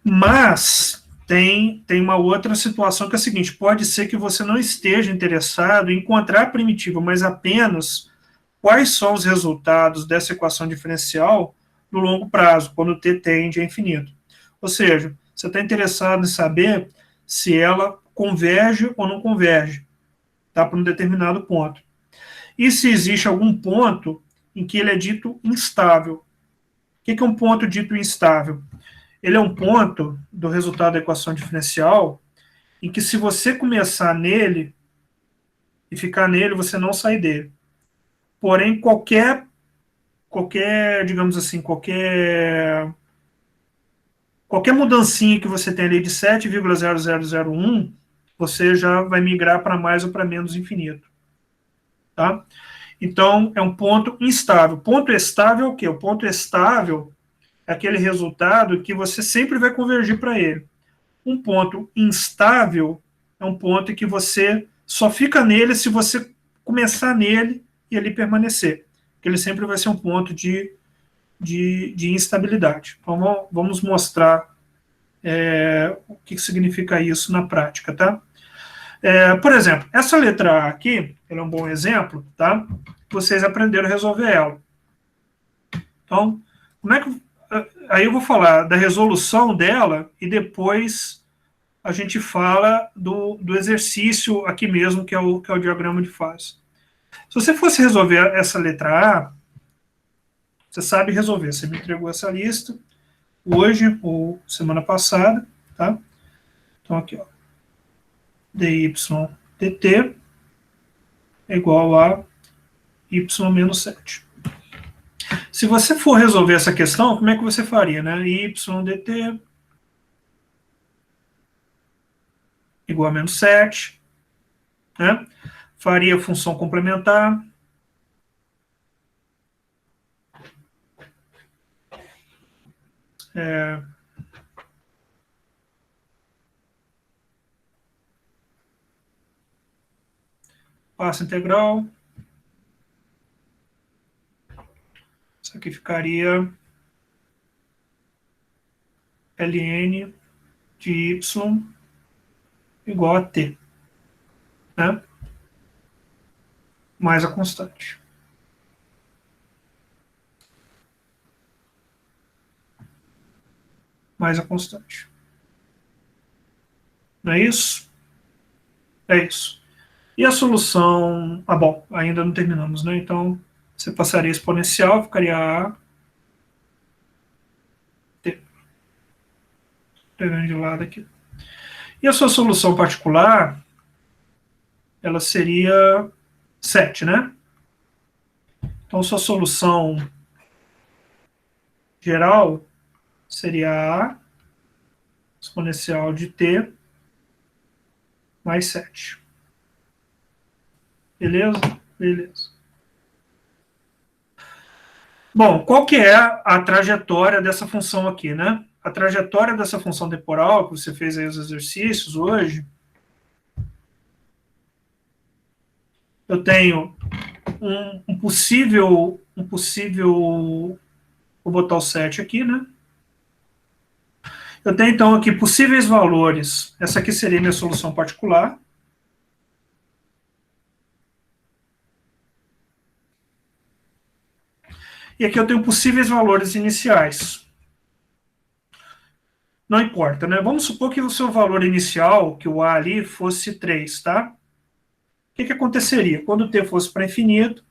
Mas tem uma outra situação que é a seguinte: pode ser que você não esteja interessado em encontrar a primitiva, mas apenas quais são os resultados dessa equação diferencial no longo prazo, quando t tende a infinito. Ou seja, você está interessado em saber se ela converge ou não converge, tá, para um determinado ponto. E se existe algum ponto em que ele é dito instável. O que é um ponto dito instável? Ele é um ponto do resultado da equação diferencial em que, se você começar nele e ficar nele, você não sai dele. Porém, qualquer digamos assim, qualquer mudancinha que você tem ali de 7,0001, você já vai migrar para mais ou para menos infinito. Tá? Então, é um ponto instável. Ponto estável é o quê? O ponto estável é aquele resultado que você sempre vai convergir para ele. Um ponto instável é um ponto em que você só fica nele se você começar nele e ele permanecer. Porque ele sempre vai ser um ponto de instabilidade. Então, vamos mostrar o que significa isso na prática, tá? Por exemplo, essa letra A aqui, ela é um bom exemplo, tá? Vocês aprenderam a resolver ela. Então, como é que... Aí eu vou falar da resolução dela e depois a gente fala do exercício aqui mesmo, que é o diagrama de fase. Se você fosse resolver essa letra A, você sabe resolver. Você me entregou essa lista hoje ou semana passada, tá? Então aqui, ó, dy dt é igual a y menos 7. Se você for resolver essa questão, como é que você faria, né? Y dt igual a menos 7, né? Faria a função complementar. Passa integral. Isso aqui ficaria ln de y igual a t, né? Mais a constante. Mais a constante. Não é isso? É isso. E a solução... Ah, bom, ainda não terminamos, né? Então, você passaria exponencial, ficaria a t. Pegando de lado aqui. E a sua solução particular, ela seria 7, né? Então, sua solução geral seria a exponencial de t mais 7. Beleza? Beleza. Bom, qual que é a trajetória dessa função aqui, né? A trajetória dessa função temporal, que você fez aí os exercícios hoje, eu tenho um possível, vou botar o 7 aqui, né? Eu tenho, então, aqui possíveis valores. Essa aqui seria minha solução particular. E aqui eu tenho possíveis valores iniciais. Não importa, né? Vamos supor que o seu valor inicial, que o A ali, fosse 3, tá? O que aconteceria? Quando o t fosse para infinito,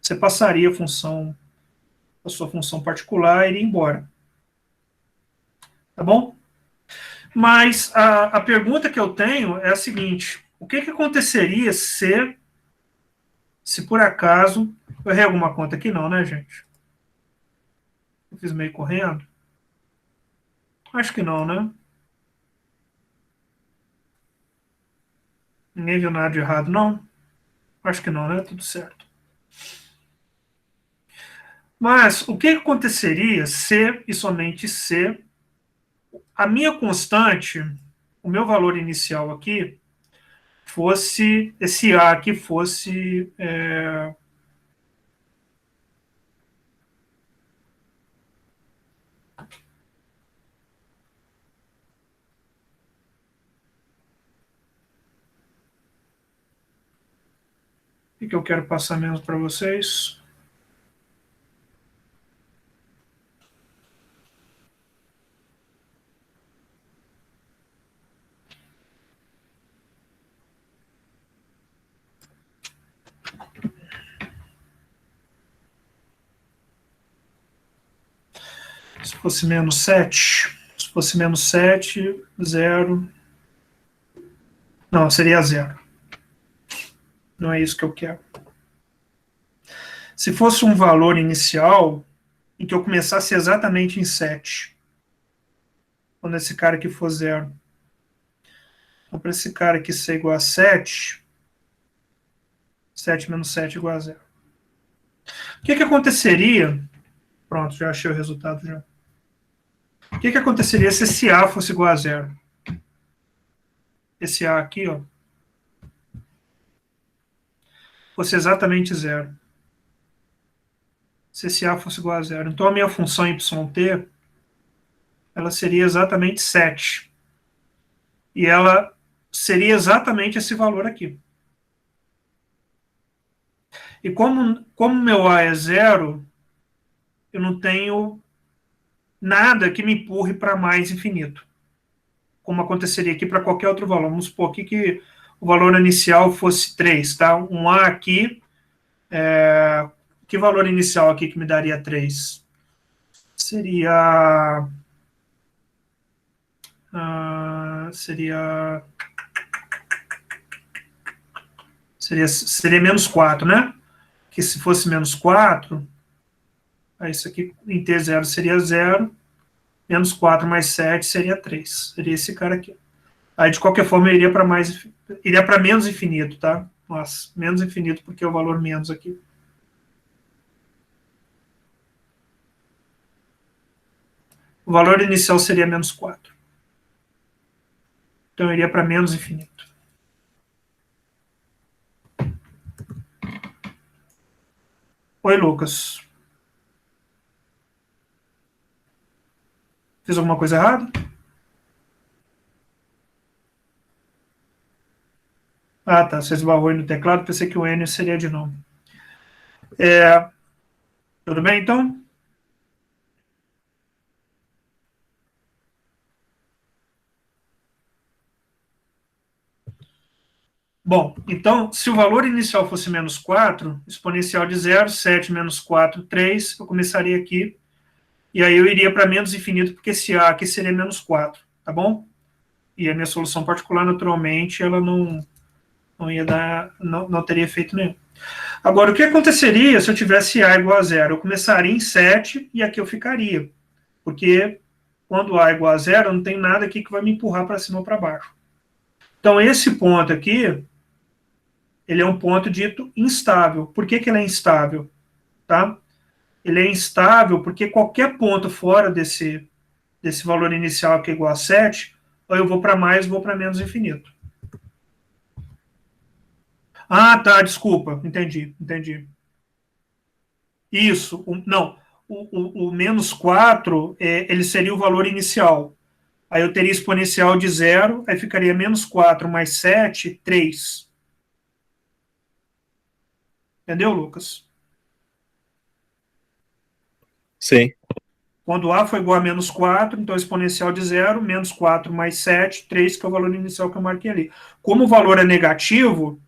você passaria a sua função particular e iria embora. Tá bom? Mas a pergunta que eu tenho é a seguinte: o que aconteceria se por acaso... Eu errei alguma conta aqui? Não, né, gente? Eu fiz meio correndo? Acho que não, né? Ninguém viu nada de errado, não? Acho que não, né? Tudo certo. Mas o que aconteceria se, e somente se, a minha constante, o meu valor inicial aqui, fosse, esse A aqui fosse... O que eu quero passar menos para vocês? Se fosse menos 7, se fosse menos 7, 0. Não, seria 0. Não é isso que eu quero. Se fosse um valor inicial, em que eu começasse exatamente em 7, quando esse cara aqui for 0. Então, para esse cara aqui ser igual a 7, 7 menos 7 igual a 0. O que aconteceria? Pronto, já achei o resultado já. O que aconteceria se esse A fosse igual a 0? Esse A aqui, ó, fosse exatamente 0. Se esse A fosse igual a 0. Então, a minha função yt, ela seria exatamente 7. E ela seria exatamente esse valor aqui. E como meu A é 0, eu não tenho nada que me empurre para mais infinito, como aconteceria aqui para qualquer outro valor. Vamos supor aqui que o valor inicial fosse 3, tá? Um A aqui, que valor inicial aqui que me daria 3? Seria menos 4, né? Que se fosse menos 4, aí isso aqui em T0 seria 0, menos 4 mais 7 seria 3. Seria esse cara aqui. Aí, de qualquer forma, eu iria para menos infinito, tá? Nossa, menos infinito, porque é o valor menos aqui. O valor inicial seria menos 4. Então, eu iria para menos infinito. Oi, Lucas. Fiz alguma coisa errada? Ah, tá. Você esbarrou aí no teclado. Pensei que o N seria de novo. Tudo bem, então? Bom, então, se o valor inicial fosse menos 4, exponencial de 0, 7 menos 4, 3, eu começaria aqui, e aí eu iria para menos infinito, porque esse A aqui seria menos 4, tá bom? E a minha solução particular, naturalmente, ela não ia dar, não teria efeito nenhum. Agora, o que aconteceria se eu tivesse A igual a 0? Eu começaria em 7 e aqui eu ficaria, porque quando A é igual a 0, eu não tenho nada aqui que vai me empurrar para cima ou para baixo. Então, esse ponto aqui, ele é um ponto dito instável. Por que ele é instável? Tá? Ele é instável porque qualquer ponto fora desse valor inicial que é igual a 7, ou eu vou para mais, ou vou para menos infinito. Ah, tá, desculpa, entendi. Isso, não, o menos 4, ele seria o valor inicial. Aí eu teria exponencial de 0, aí ficaria menos 4 mais 7, 3. Entendeu, Lucas? Sim. Quando A foi igual a menos 4, então exponencial de 0, menos 4 mais 7, 3, que é o valor inicial que eu marquei ali. Como o valor é negativo,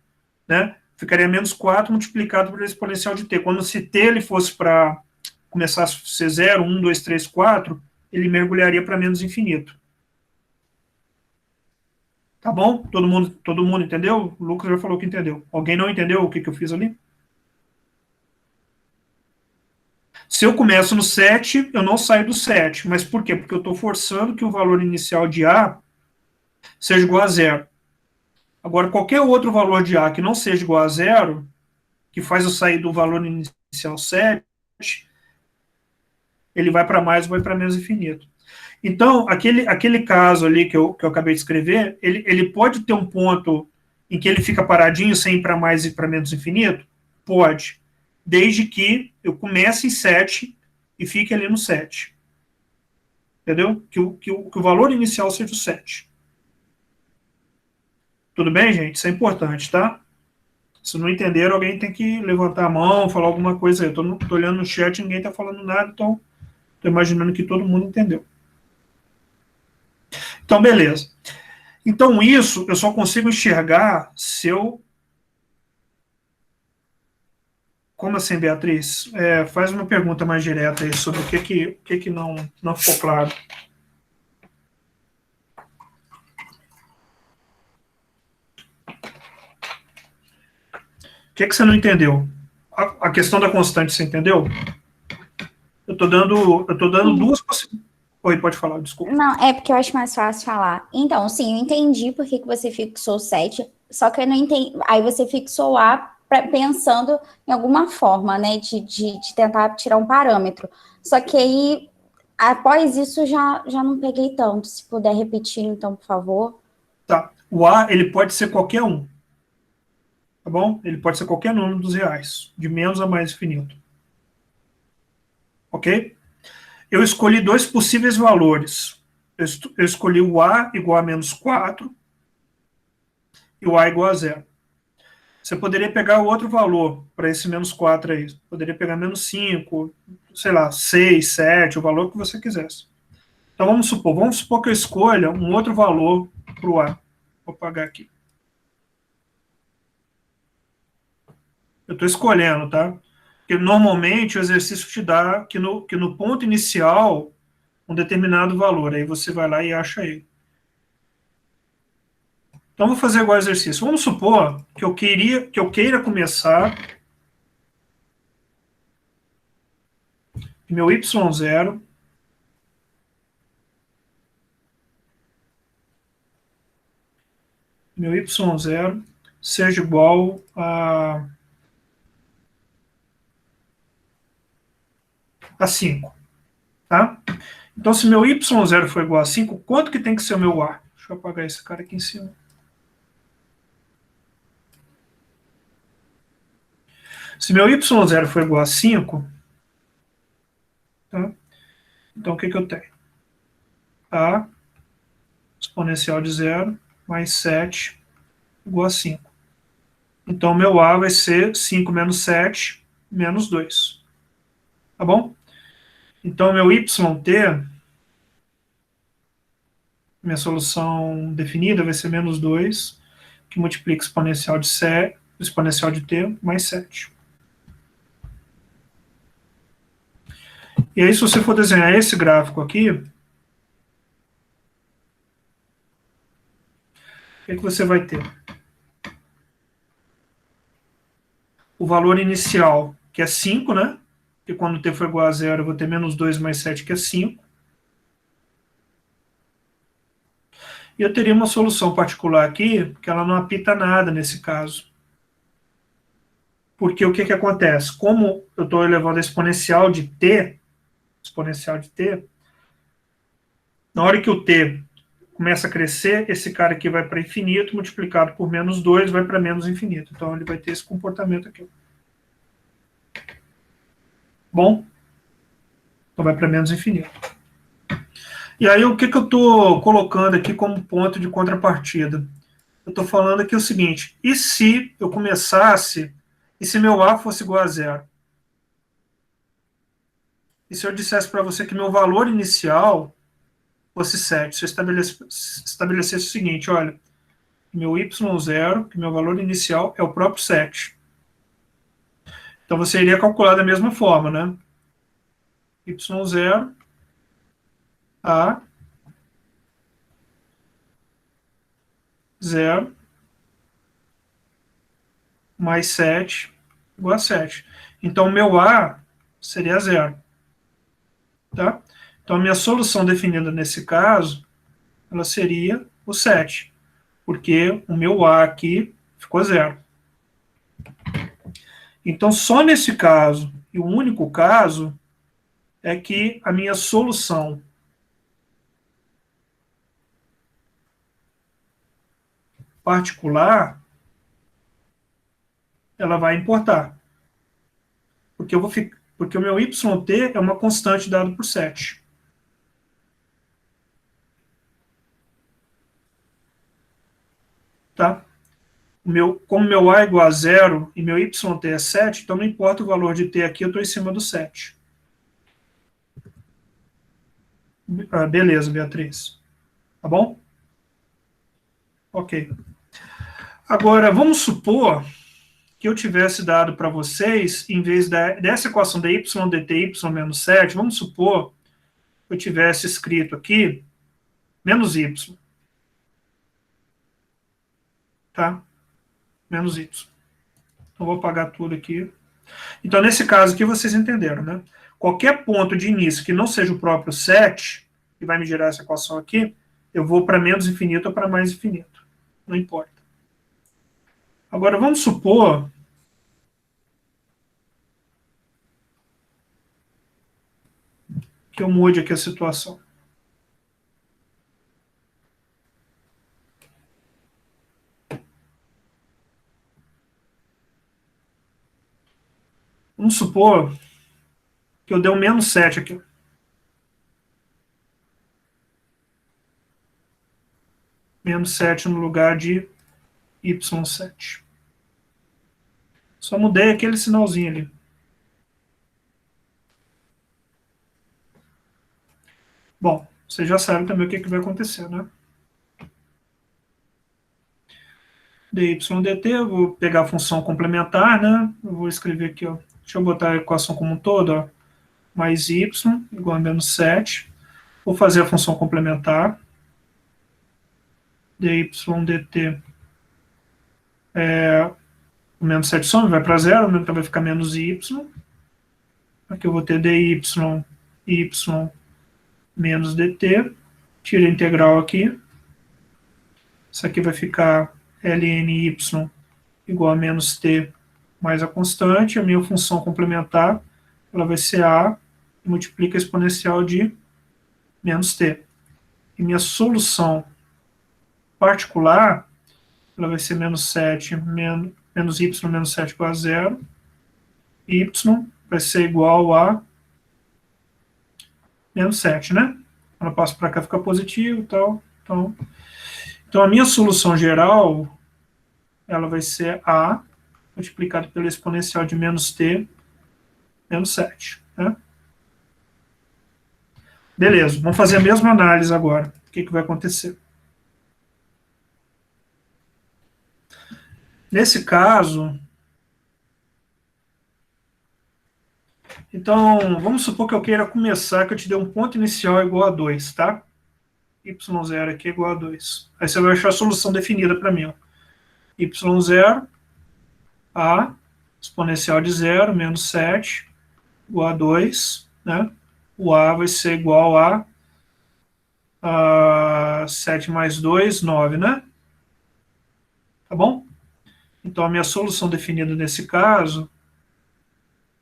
né, ficaria menos 4 multiplicado pelo exponencial de t. Quando se t ele fosse para começar a ser 0, 1, 2, 3, 4, ele mergulharia para menos infinito. Tá bom? Todo mundo entendeu? O Lucas já falou que entendeu. Alguém não entendeu o que eu fiz ali? Se eu começo no 7, eu não saio do 7. Mas por quê? Porque eu estou forçando que o valor inicial de A seja igual a 0. Agora, qualquer outro valor de A que não seja igual a 0, que faz eu sair do valor inicial 7, ele vai para mais ou vai para menos infinito. Então, aquele caso ali que eu acabei de escrever, ele pode ter um ponto em que ele fica paradinho sem ir para mais e para menos infinito? Pode. Desde que eu comece em 7 e fique ali no 7. Entendeu? Que o valor inicial seja o 7. Tudo bem, gente? Isso é importante, tá? Se não entenderam, alguém tem que levantar a mão, falar alguma coisa aí. Eu tô olhando no chat, ninguém está falando nada, então estou imaginando que todo mundo entendeu. Então, beleza. Então, isso eu só consigo enxergar se eu... Como assim, Beatriz? Faz uma pergunta mais direta aí sobre o que não ficou claro. O que você não entendeu? A questão da constante, você entendeu? Eu estou dando Sim. duas possibilidades. Oi, pode falar, desculpa. Não, é porque eu acho mais fácil falar. Então, sim, eu entendi por que você fixou 7, só que eu não entendi. Aí você fixou A pensando em alguma forma, né, de tentar tirar um parâmetro. Só que aí, após isso, já não peguei tanto. Se puder repetir, então, por favor. Tá. O A, ele pode ser qualquer um. Tá bom? Ele pode ser qualquer número dos reais, de menos a mais infinito. Ok? Eu escolhi dois possíveis valores. Eu escolhi o A igual a menos 4 e o A igual a zero. Você poderia pegar o outro valor para esse menos 4 aí. Poderia pegar menos 5, sei lá, 6, 7, o valor que você quisesse. Então vamos supor que eu escolha um outro valor para o A. Vou apagar aqui. Eu estou escolhendo, tá? Porque normalmente o exercício te dá que no ponto inicial um determinado valor. Aí você vai lá e acha ele. Então vou fazer igual exercício. Vamos supor que eu queira começar meu y0 seja igual a 5. Tá? Então, se meu y0 for igual a 5, quanto que tem que ser o meu a? Deixa eu apagar esse cara aqui em cima. Se meu y0 for igual a 5, tá? Então o que eu tenho? A exponencial de 0 mais 7 igual a 5. Então, meu A vai ser 5 menos 7 menos 2. Tá bom? Então, meu YT, minha solução definida vai ser menos 2, que multiplica o exponencial de t mais 7. E aí, se você for desenhar esse gráfico aqui, o que você vai ter? O valor inicial, que é 5, né? Porque quando t for igual a 0, eu vou ter menos 2 mais 7, que é 5. E eu teria uma solução particular aqui, que ela não apita nada nesse caso. Porque o que acontece? Como eu estou elevando a exponencial de t, na hora que o t começa a crescer, esse cara aqui vai para infinito, multiplicado por menos 2, vai para menos infinito. Então, ele vai ter esse comportamento aqui. Bom? Então, vai para menos infinito. E aí, o que eu estou colocando aqui como ponto de contrapartida? Eu estou falando aqui o seguinte, e se eu começasse, e se meu A fosse igual a 0? E se eu dissesse para você que meu valor inicial fosse 7? Se eu estabelecesse o seguinte, olha, meu y0, que meu valor inicial é o próprio 7. Então você iria calcular da mesma forma, né? y0 a 0 mais 7 igual a 7. Então meu a seria 0. Tá? Então a minha solução definida nesse caso, ela seria o 7, porque o meu a aqui ficou 0. Então só nesse caso, e o único caso, é que a minha solução particular, ela vai importar. Porque o meu yt é uma constante dada por 7. Tá? como meu A é igual a 0 e meu YT é 7, então não importa o valor de T aqui, eu estou em cima do 7. Beleza, Beatriz. Tá bom? Ok. Agora, vamos supor que eu tivesse dado para vocês, em vez dessa equação da y dt y menos 7, vamos supor que eu tivesse escrito aqui menos y. Tá? Menos y. Então, vou apagar tudo aqui. Então, nesse caso aqui, vocês entenderam, né? Qualquer ponto de início que não seja o próprio 7, que vai me gerar essa equação aqui, eu vou para menos infinito ou para mais infinito. Não importa. Agora, vamos supor que eu mude aqui a situação. Vamos supor que eu dei um menos 7 aqui. Menos 7 no lugar de y7. Só mudei aquele sinalzinho ali. Bom, vocês já sabem também o que vai acontecer, né? dy dt, eu vou pegar a função complementar, né? Eu vou escrever aqui, ó. Deixa eu botar a equação como um todo, ó. Mais y igual a menos 7. Vou fazer a função complementar. dy dt o menos 7 some, vai para 0, então vai ficar menos y. Aqui eu vou ter dy y menos dt. Tira a integral aqui. Isso aqui vai ficar ln y igual a menos t mais a constante. A minha função complementar ela vai ser a multiplica a exponencial de menos t. E minha solução particular ela vai ser menos 7 menos y menos 7 igual a 0. Y vai ser igual a menos 7, né? Quando eu passo para cá fica positivo e tal. Então, a minha solução geral ela vai ser a multiplicado pela exponencial de menos t menos 7. Né? Beleza, vamos fazer a mesma análise agora. O que vai acontecer? Nesse caso, então, vamos supor que eu queira começar, que eu te dei um ponto inicial igual a 2, tá? y0 aqui é igual a 2. Aí você vai achar a solução definida para mim. Ó. y0, a exponencial de 0, menos 7, igual a 2, né? O a vai ser igual a 7 mais 2, 9, né? Tá bom? Então, a minha solução definida nesse caso,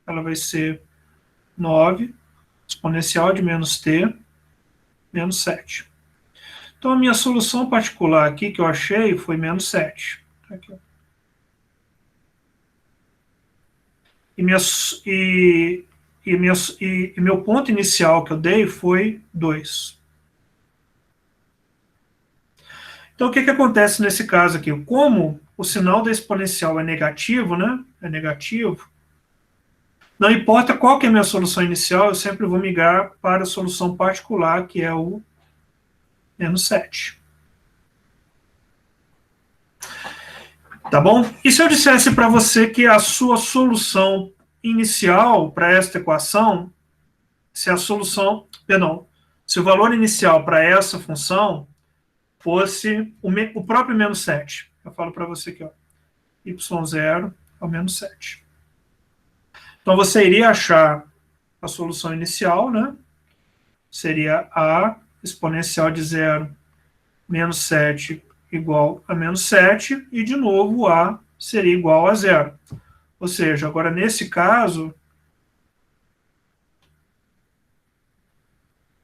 ela vai ser 9, exponencial de menos t, menos 7. Então, a minha solução particular aqui que eu achei foi menos 7. Aqui, ó. E meu ponto inicial que eu dei foi 2. Então, o que acontece nesse caso aqui? Como o sinal da exponencial é negativo, né? É negativo. Não importa qual que é a minha solução inicial, eu sempre vou migrar para a solução particular, que é o menos 7. Tá bom? E se eu dissesse para você que a sua solução inicial para esta equação, se o valor inicial para essa função fosse o próprio menos 7. Eu falo para você aqui, ó, y0 ao menos 7. Então, você iria achar a solução inicial, né? Seria a exponencial de 0 menos 7 igual a menos 7, e, de novo, a seria igual a 0. Ou seja, agora, nesse caso,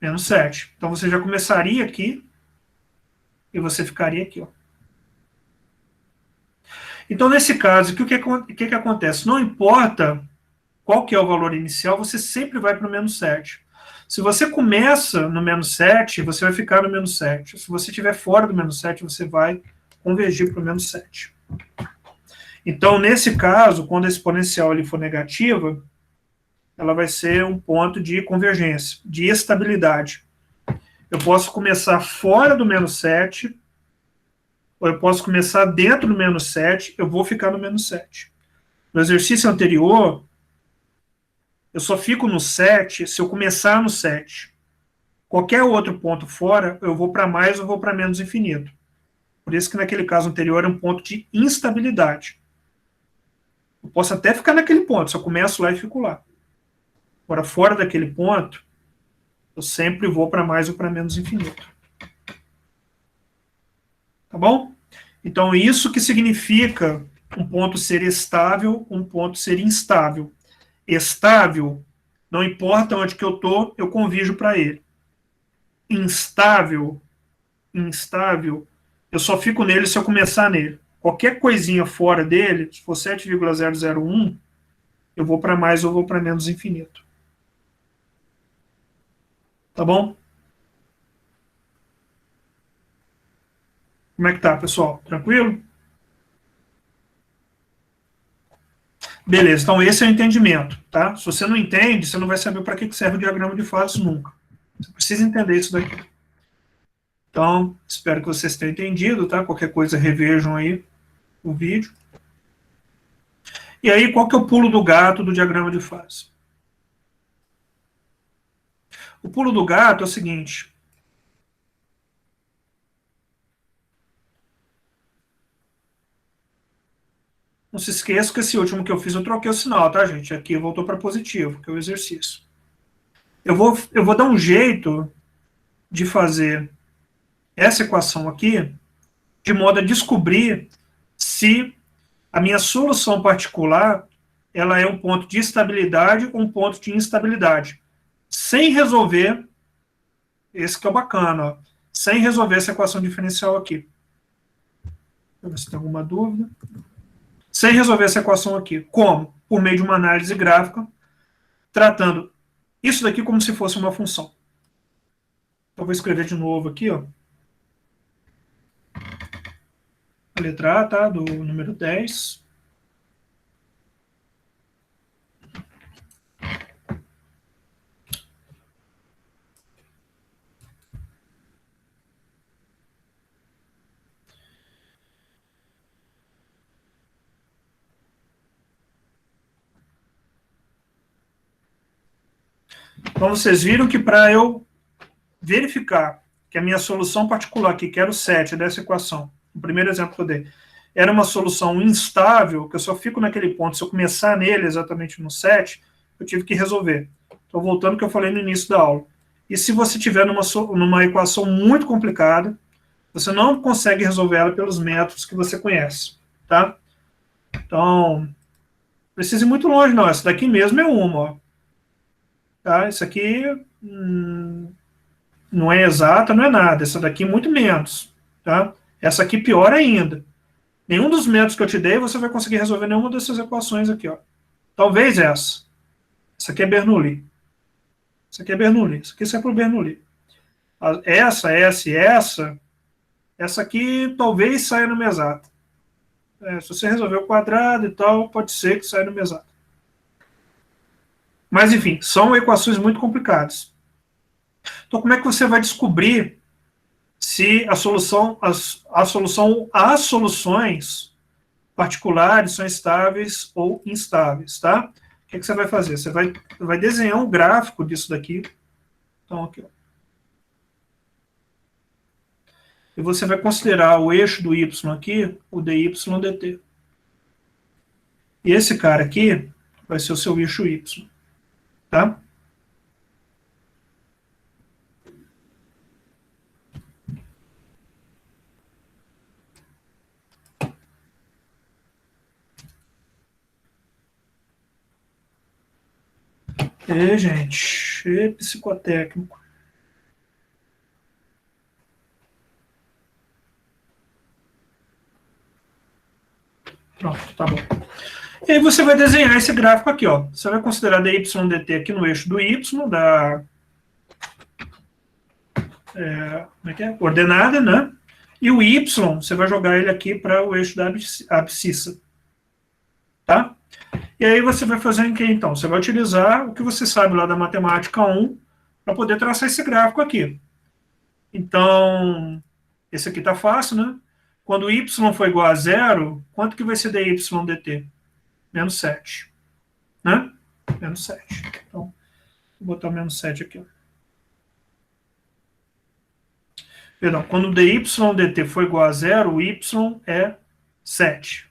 menos 7. Então, você já começaria aqui, e você ficaria aqui, ó. Então, nesse caso, o que acontece? Não importa qual que é o valor inicial, você sempre vai para o menos 7. Se você começa no menos 7, você vai ficar no menos 7. Se você estiver fora do menos 7, você vai convergir para o menos 7. Então, nesse caso, quando a exponencial ali for negativa, ela vai ser um ponto de convergência, de estabilidade. Eu posso começar fora do menos 7, ou eu posso começar dentro do menos 7, eu vou ficar no menos 7. No exercício anterior, eu só fico no 7 se eu começar no 7. Qualquer outro ponto fora, eu vou para mais ou vou para menos infinito. Por isso que naquele caso anterior é um ponto de instabilidade. Eu posso até ficar naquele ponto, se eu começo lá e fico lá. Agora, fora daquele ponto, eu sempre vou para mais ou para menos infinito. Tá bom? Então, isso que significa um ponto ser estável, um ponto ser instável. Estável, não importa onde que eu estou, eu convijo para ele. Instável, eu só fico nele se eu começar nele. Qualquer coisinha fora dele, se for 7,001, eu vou para mais ou vou para menos infinito. Tá bom? Como é que tá, pessoal? Tranquilo? Beleza, então esse é o entendimento, tá? Se você não entende, você não vai saber para que serve o diagrama de fases nunca. Você precisa entender isso daqui. Então, espero que vocês tenham entendido, tá? Qualquer coisa, revejam aí o vídeo. E aí, qual que é o pulo do gato do diagrama de fase? O pulo do gato é o seguinte. Não se esqueça que esse último que eu fiz, eu troquei o sinal, tá, gente? Aqui voltou para positivo, que é o exercício. Eu vou dar um jeito de fazer essa equação aqui, de modo a descobrir se a minha solução particular ela é um ponto de estabilidade ou um ponto de instabilidade. Sem resolver, esse que é o bacana, ó, sem resolver essa equação diferencial aqui. Deixa eu ver se tem alguma dúvida. Sem resolver essa equação aqui. Como? Por meio de uma análise gráfica, tratando isso daqui como se fosse uma função. Então, vou escrever de novo aqui, ó. A letra A, tá? Do número 10. Então, vocês viram que para eu verificar que a minha solução particular aqui, que era o 7 dessa equação, o primeiro exemplo que eu dei, era uma solução instável, que eu só fico naquele ponto, se eu começar nele exatamente no 7, eu tive que resolver. Estou voltando ao que eu falei no início da aula. E se você tiver numa equação muito complicada, você não consegue resolver ela pelos métodos que você conhece, tá? Então, precisa ir muito longe, não. Essa daqui mesmo é uma, ó. Tá? Isso aqui não é exata, não é nada. Essa daqui muito menos, tá? Essa aqui pior ainda. Nenhum dos métodos que eu te dei você vai conseguir resolver nenhuma dessas equações aqui, ó. Talvez essa. Essa aqui é Bernoulli. Essa aqui é Bernoulli. Isso aqui é para o Bernoulli. Essa aqui talvez saia no exata. Se você resolver o quadrado e tal, pode ser que saia no exata. Mas, enfim, são equações muito complicadas. Então, como é que você vai descobrir se as soluções particulares são estáveis ou instáveis, tá? O que você vai fazer? Você vai desenhar um gráfico disso daqui. Então, aqui, ó. E você vai considerar o eixo do y aqui, o dy dt. E esse cara aqui vai ser o seu eixo y. Tá? E, gente, psicotécnico. Pronto, tá bom. E aí você vai desenhar esse gráfico aqui, ó. Você vai considerar dy dt aqui no eixo do y, da como é que é? Ordenada, né? E o y, você vai jogar ele aqui para o eixo da abscissa. Tá? E aí você vai fazer em que, então? Você vai utilizar o que você sabe lá da matemática 1 para poder traçar esse gráfico aqui. Então, esse aqui está fácil, né? Quando y for igual a zero, quanto que vai ser dy dt? Menos 7. Né? Menos 7. Então, vou botar o menos 7 aqui. Perdão, quando dy dt for igual a zero, o y é 7.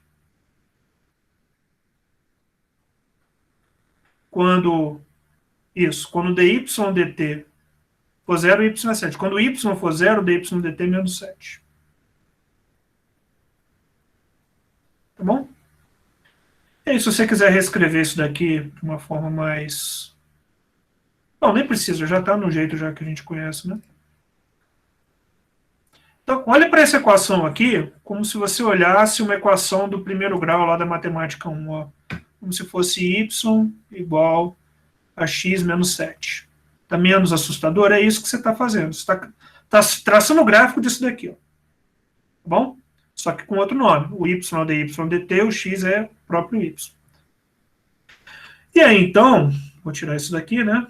Quando dy dt for zero, y é 7. Quando y for zero, dy dt é menos 7. Tá bom? E aí, se você quiser reescrever isso daqui de uma forma mais... Não, nem precisa, já está no jeito já que a gente conhece, né? Então, olha para essa equação aqui, como se você olhasse uma equação do primeiro grau lá da matemática 1, ó. Como se fosse y igual a x menos 7. Está menos assustador? É isso que você está fazendo. Você está traçando o gráfico disso daqui, ó. Tá bom? Só que com outro nome. O y é dy dt, o x é o próprio y. E aí, então, vou tirar isso daqui, né?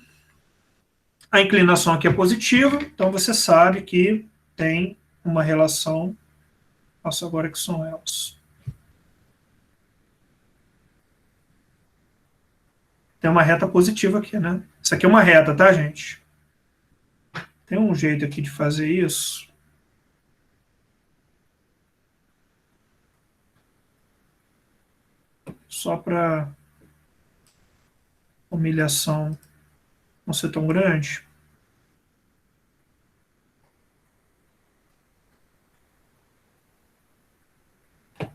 A inclinação aqui é positiva, então você sabe que tem uma relação. Nossa, agora que são elas. Tem uma reta positiva aqui, né? Isso aqui é uma reta, tá, gente? Tem um jeito aqui de fazer isso. Só para humilhação não ser tão grande. Tô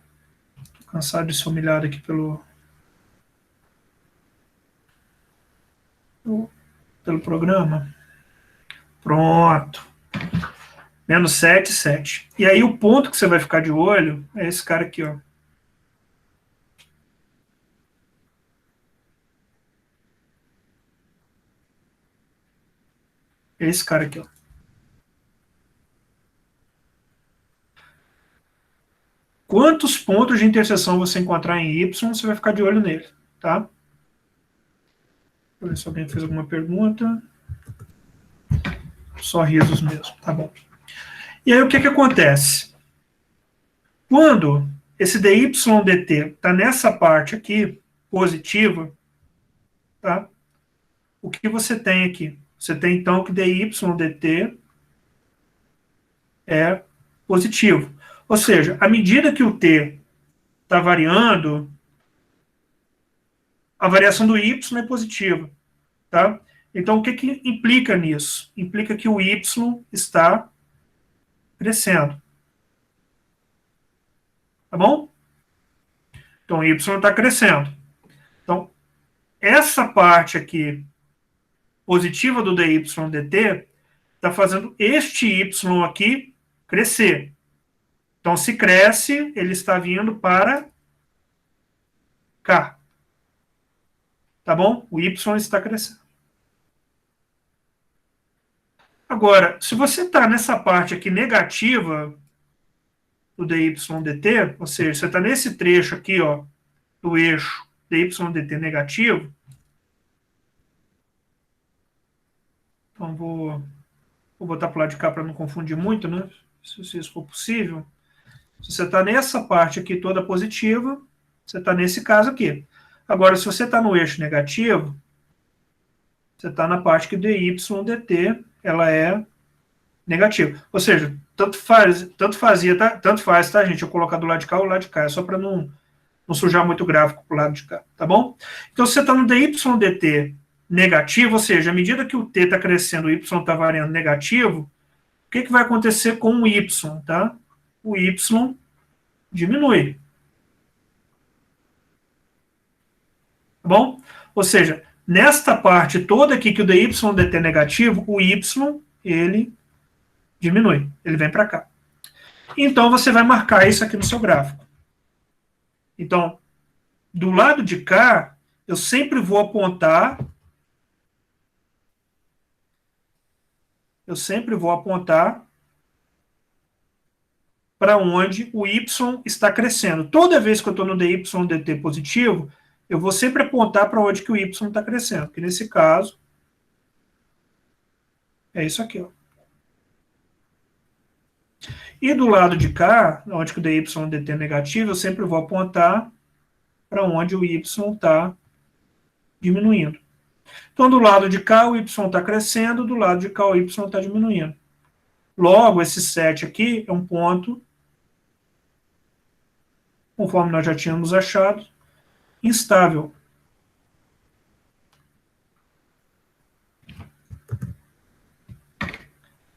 cansado de ser humilhado aqui pelo programa. Pronto. Menos 7, 7. E aí o ponto que você vai ficar de olho é esse cara aqui, ó. Esse cara aqui, ó. Quantos pontos de interseção você encontrar em Y, você vai ficar de olho nele, tá? Deixa eu ver se alguém fez alguma pergunta. Só risos mesmo, tá bom. E aí o que acontece? Quando esse dy dt está nessa parte aqui, positiva, tá? O que você tem aqui? Você tem, então, que dy dt é positivo. Ou seja, à medida que o t está variando, a variação do y é positiva. Tá? Então, o que implica nisso? Implica que o y está crescendo. Tá bom? Então, o y está crescendo. Então, essa parte aqui, positiva do dy dt, está fazendo este y aqui crescer. Então, se cresce, ele está vindo para cá. Tá bom? O y está crescendo. Agora, se você está nessa parte aqui negativa do dy dt, ou seja, você está nesse trecho aqui, ó, do eixo dy dt negativo, então vou botar para o lado de cá para não confundir muito, né? Se isso for possível. Se você está nessa parte aqui toda positiva, você está nesse caso aqui. Agora, se você está no eixo negativo, você está na parte que dy dt ela é negativa. Ou seja, tanto faz, tá, gente? Eu colocar do lado de cá ou do lado de cá. É só para não sujar muito o gráfico para o lado de cá, tá bom? Então, se você está no dy dt negativo, ou seja, à medida que o t está crescendo, o y está variando negativo, o que vai acontecer com o y, tá? O y diminui. Tá bom? Ou seja, nesta parte toda aqui que o dy dt é negativo, o y, ele diminui. Ele vem para cá. Então, você vai marcar isso aqui no seu gráfico. Então, do lado de cá, eu sempre vou apontar para onde o y está crescendo. Toda vez que eu estou no dy dt positivo, eu vou sempre apontar para onde que o y está crescendo, que nesse caso é isso aqui, ó. E do lado de cá, onde que o dy dt é negativo, eu sempre vou apontar para onde o y está diminuindo. Então, do lado de cá, o y está crescendo, do lado de cá, o y está diminuindo. Logo, esse 7 aqui é um ponto, conforme nós já tínhamos achado, instável.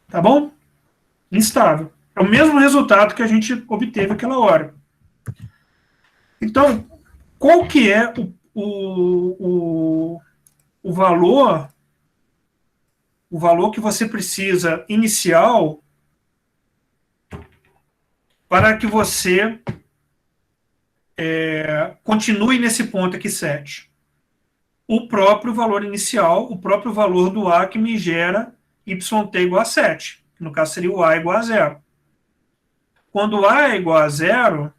Tá bom? Instável. É o mesmo resultado que a gente obteve aquela hora. Então, qual que é o valor que você precisa inicial para que você continue nesse ponto aqui 7? O próprio valor inicial, o próprio valor do A que me gera yt igual a 7, que no caso seria o A igual a 0. Quando A é igual a 0,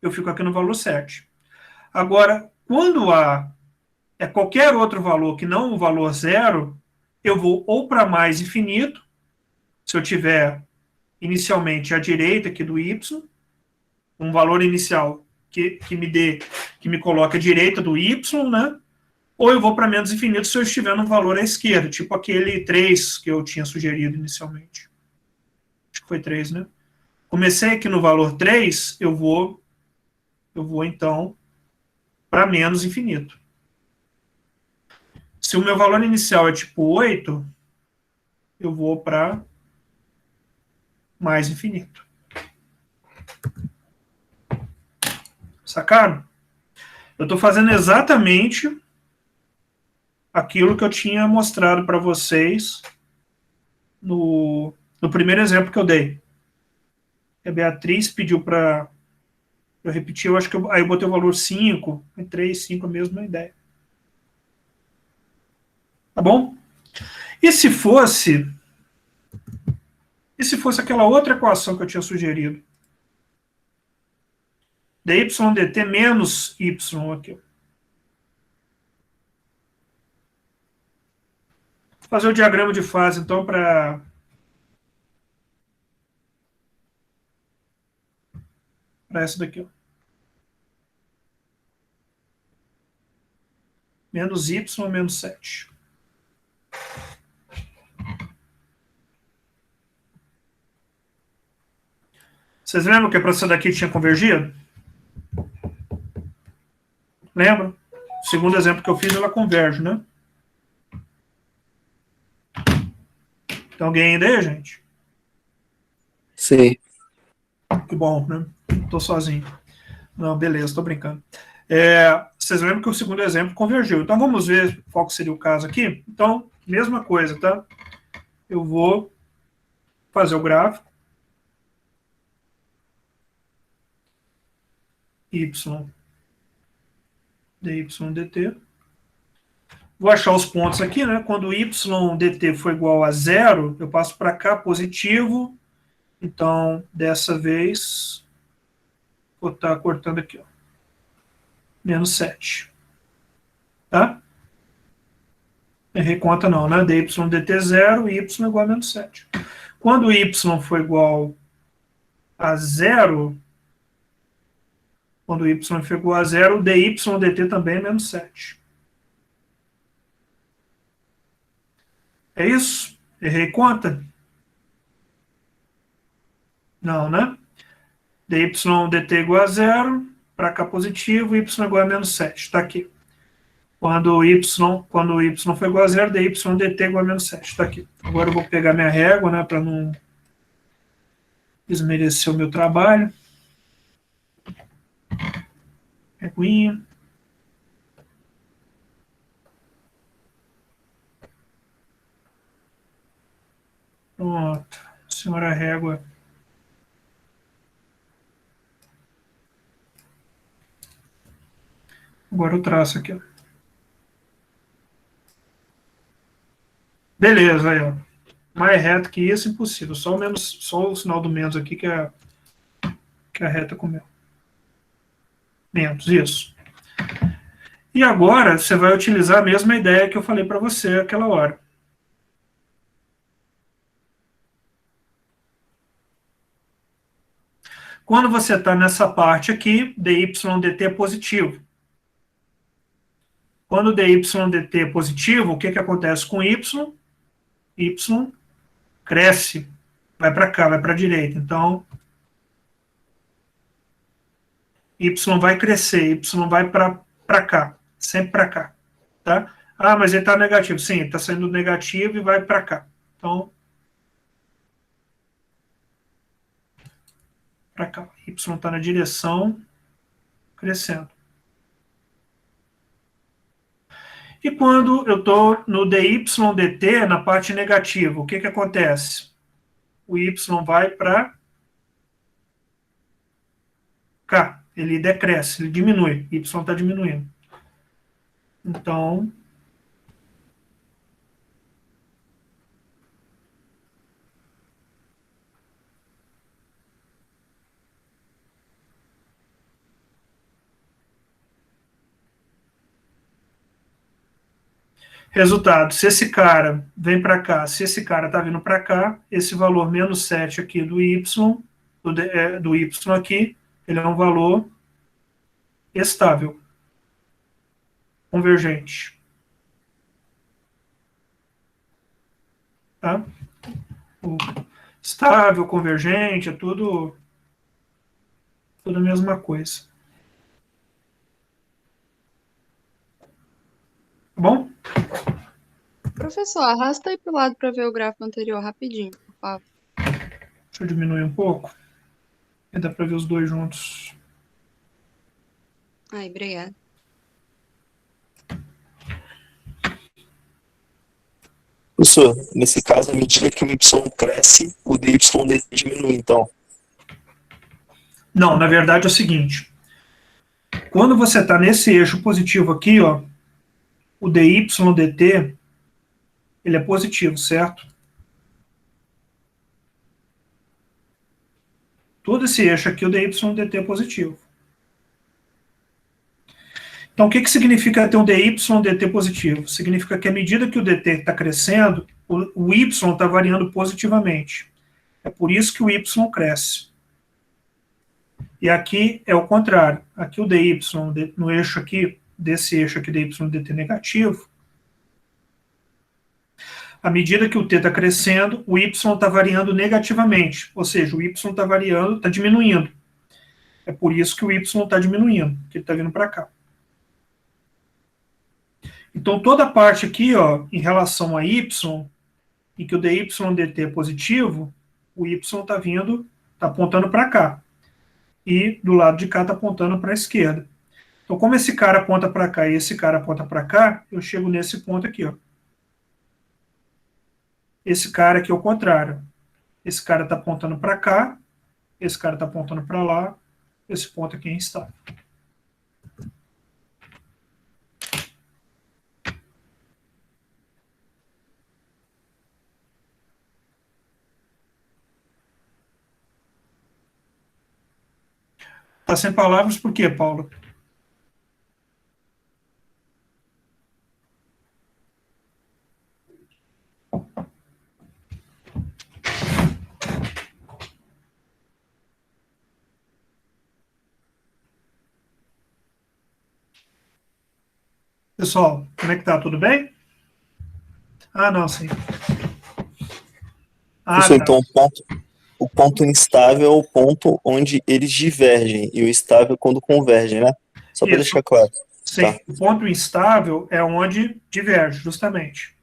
eu fico aqui no valor 7. Agora, quando A é qualquer outro valor que não o valor 0, eu vou ou para mais infinito, se eu tiver inicialmente à direita aqui do y, um valor inicial que me coloca à direita do y, né? Ou eu vou para menos infinito se eu estiver no valor à esquerda, tipo aquele 3 que eu tinha sugerido inicialmente. Acho que foi 3, né? Comecei aqui no valor 3, eu vou então para menos infinito. Se o meu valor inicial é tipo 8, eu vou para mais infinito. Sacaram? Eu estou fazendo exatamente aquilo que eu tinha mostrado para vocês no primeiro exemplo que eu dei. A Beatriz pediu para eu repetir, eu acho que aí eu botei o valor 5, 3, 5, a mesma ideia. Tá bom? E se fosse aquela outra equação que eu tinha sugerido? dy dt menos y aqui. Vou fazer o diagrama de fase, então, para essa daqui. Ó. Menos y menos 7. Vocês lembram que a essa daqui tinha convergido? Lembram? O segundo exemplo que eu fiz, ela converge, né? Tem alguém ainda aí, gente? Sim. Que bom, né? Não tô sozinho. Não, beleza, tô brincando. Vocês lembram que o segundo exemplo convergiu. Então, vamos ver qual seria o caso aqui. Então, mesma coisa, tá? Eu vou fazer o gráfico. Y dy dt. Vou achar os pontos aqui, né? Quando y dt for igual a 0, eu passo para cá positivo. Então, dessa vez, vou estar cortando aqui, ó. Menos 7. Tá? Errei conta não, né? dy dt 0, y igual a menos 7. Quando y for igual a 0, quando y for igual a 0, o dy dt também é menos 7. É isso? Errei conta? Não, né? dy dt igual a 0, para cá positivo, y igual a menos 7. Está aqui. Quando y for igual a 0, dy dt igual a menos 7. Está aqui. Agora eu vou pegar minha régua, né, para não desmerecer o meu trabalho. Réguinha. Pronto. Senhora régua. Agora eu traço aqui. Beleza, aí, ó. Mais reto que isso, impossível. Só o sinal do menos aqui que a reta comeu. Menos, isso. E agora você vai utilizar a mesma ideia que eu falei para você aquela hora. Quando você está nessa parte aqui, dy/dt é positivo. Quando dy/dt é positivo, o que acontece com y? Y cresce, vai para cá, vai para a direita. Então, y vai crescer, y vai para cá, sempre para cá. Tá? Ah, mas ele está negativo. Sim, ele está saindo negativo e vai para cá. Então, para cá. Y está na direção crescendo. E quando eu estou no dy/dt, na parte negativa, o que acontece? O y vai para cá. Ele decresce, ele diminui. Y está diminuindo. Então, resultado, se esse cara vem para cá, se esse cara está vindo para cá, esse valor menos 7 aqui do y, do y aqui, ele é um valor estável, convergente. Tá? O estável, convergente, é tudo a mesma coisa. Tá bom? Professor, arrasta aí pro lado para ver o gráfico anterior rapidinho, por favor. Deixa eu diminuir um pouco. Dá para ver os dois juntos. Ai, obrigada. Professor, nesse caso, à medida que o y cresce, o dy/dt diminui, então. Não, na verdade é o seguinte. Quando você está nesse eixo positivo aqui, ó, o dy/dt, ele é positivo, certo? Todo esse eixo aqui, o dy/dt é positivo. Então, o que significa ter um dy/dt positivo? Significa que à medida que o dt está crescendo, o y está variando positivamente. É por isso que o y cresce. E aqui é o contrário. Aqui o dy, no eixo aqui, desse eixo aqui, dy/dt negativo, à medida que o t está crescendo, o y está variando negativamente. Ou seja, o y está variando, está diminuindo. É por isso que o y está diminuindo, que ele está vindo para cá. Então, toda a parte aqui, ó, em relação a y, em que o dy/dt é positivo, o y está vindo, está apontando para cá. E do lado de cá está apontando para a esquerda. Então, como esse cara aponta para cá e esse cara aponta para cá, eu chego nesse ponto aqui, ó. Esse cara aqui é o contrário. Esse cara está apontando para cá, esse cara está apontando para lá, esse ponto aqui é instável. Está sem palavras por quê, Paulo? Pessoal, como é que tá? Tudo bem? Ah, não, sim. Ah, Professor, tá. então o ponto instável é o ponto onde eles divergem, e o estável é quando convergem, né? Só para Isso. deixar claro. Sim, Tá. o ponto instável é onde diverge, justamente.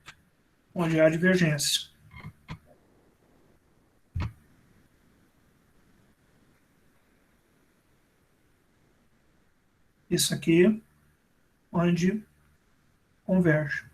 Onde há divergência. Isso aqui, onde converge.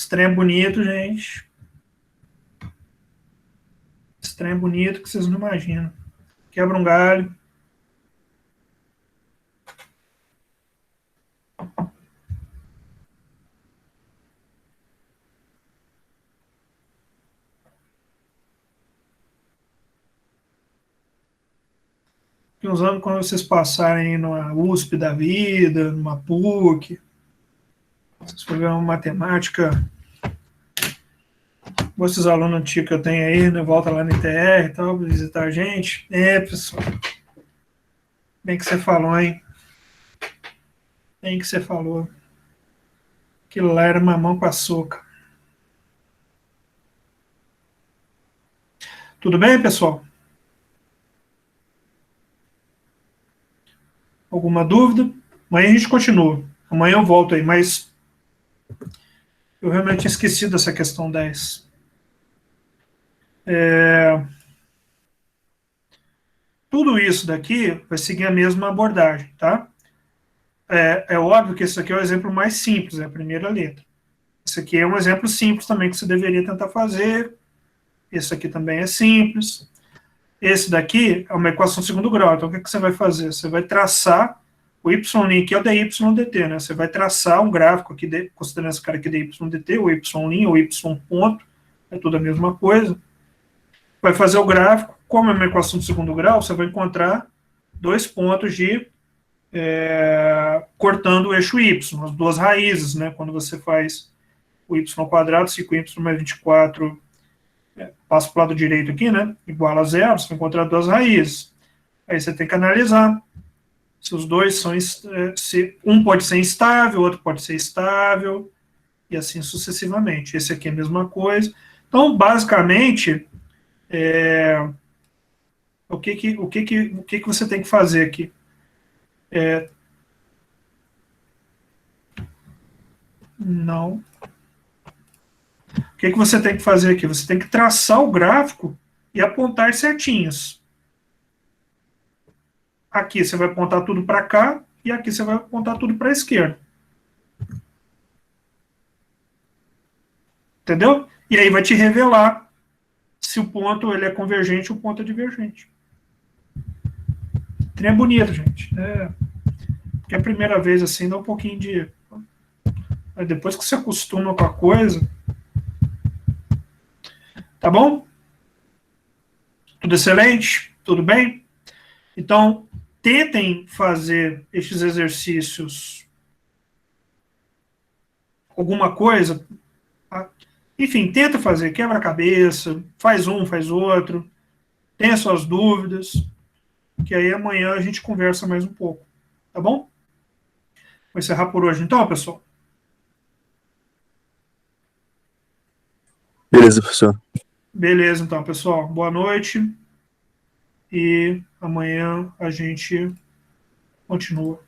Esse trem é bonito, gente. Esse trem é bonito que vocês não imaginam. Quebra um galho. Daqui uns anos, quando vocês passarem numa USP da vida, numa PUC, vocês forem ver uma matemática, esses alunos antigos que eu tenho aí, né, volta lá no ITR e tal, visitar a gente. Pessoal, bem que você falou, hein? Bem que você falou. Aquilo lá era mamão com açúcar. Tudo bem, pessoal? Alguma dúvida? Amanhã a gente continua. Amanhã eu volto aí, mas eu realmente esqueci dessa questão 10. Tudo isso daqui vai seguir a mesma abordagem, tá? É óbvio que esse aqui é o exemplo mais simples, é a primeira letra. Esse aqui é um exemplo simples também que você deveria tentar fazer. Esse aqui também é simples. Esse daqui é uma equação de segundo grau. Então, o que você vai fazer? Você vai traçar o y' aqui é o dy dt, né? Você vai traçar um gráfico aqui, considerando esse cara aqui dy dt, o y', o y ponto, é tudo a mesma coisa. Vai fazer o gráfico. Como é uma equação de segundo grau, você vai encontrar dois pontos de cortando o eixo y, as duas raízes, né? Quando você faz o y quadrado, 5y mais 24, passa para o lado direito aqui, né? Igual a zero, você vai encontrar duas raízes. Aí você tem que analisar se os dois são, se um pode ser instável, o outro pode ser estável, e assim sucessivamente. Esse aqui é a mesma coisa. Então, basicamente, o que você tem que fazer aqui? Não. O que você tem que fazer aqui? Você tem que traçar o gráfico e apontar certinhos. Aqui você vai apontar tudo para cá e aqui você vai apontar tudo para a esquerda. Entendeu? E aí vai te revelar se o ponto ele é convergente ou o ponto é divergente. O trem é bonito, gente. Porque a primeira vez assim dá um pouquinho de... Mas depois que você acostuma com a coisa... Tá bom? Tudo excelente? Tudo bem? Então, tentem fazer estes exercícios alguma coisa. Enfim, tenta fazer, quebra a cabeça, faz um, faz outro, tem as suas dúvidas, que aí amanhã a gente conversa mais um pouco. Tá bom? Vou encerrar por hoje então, pessoal. Beleza, professor. Beleza, então, pessoal. Boa noite. E amanhã a gente continua.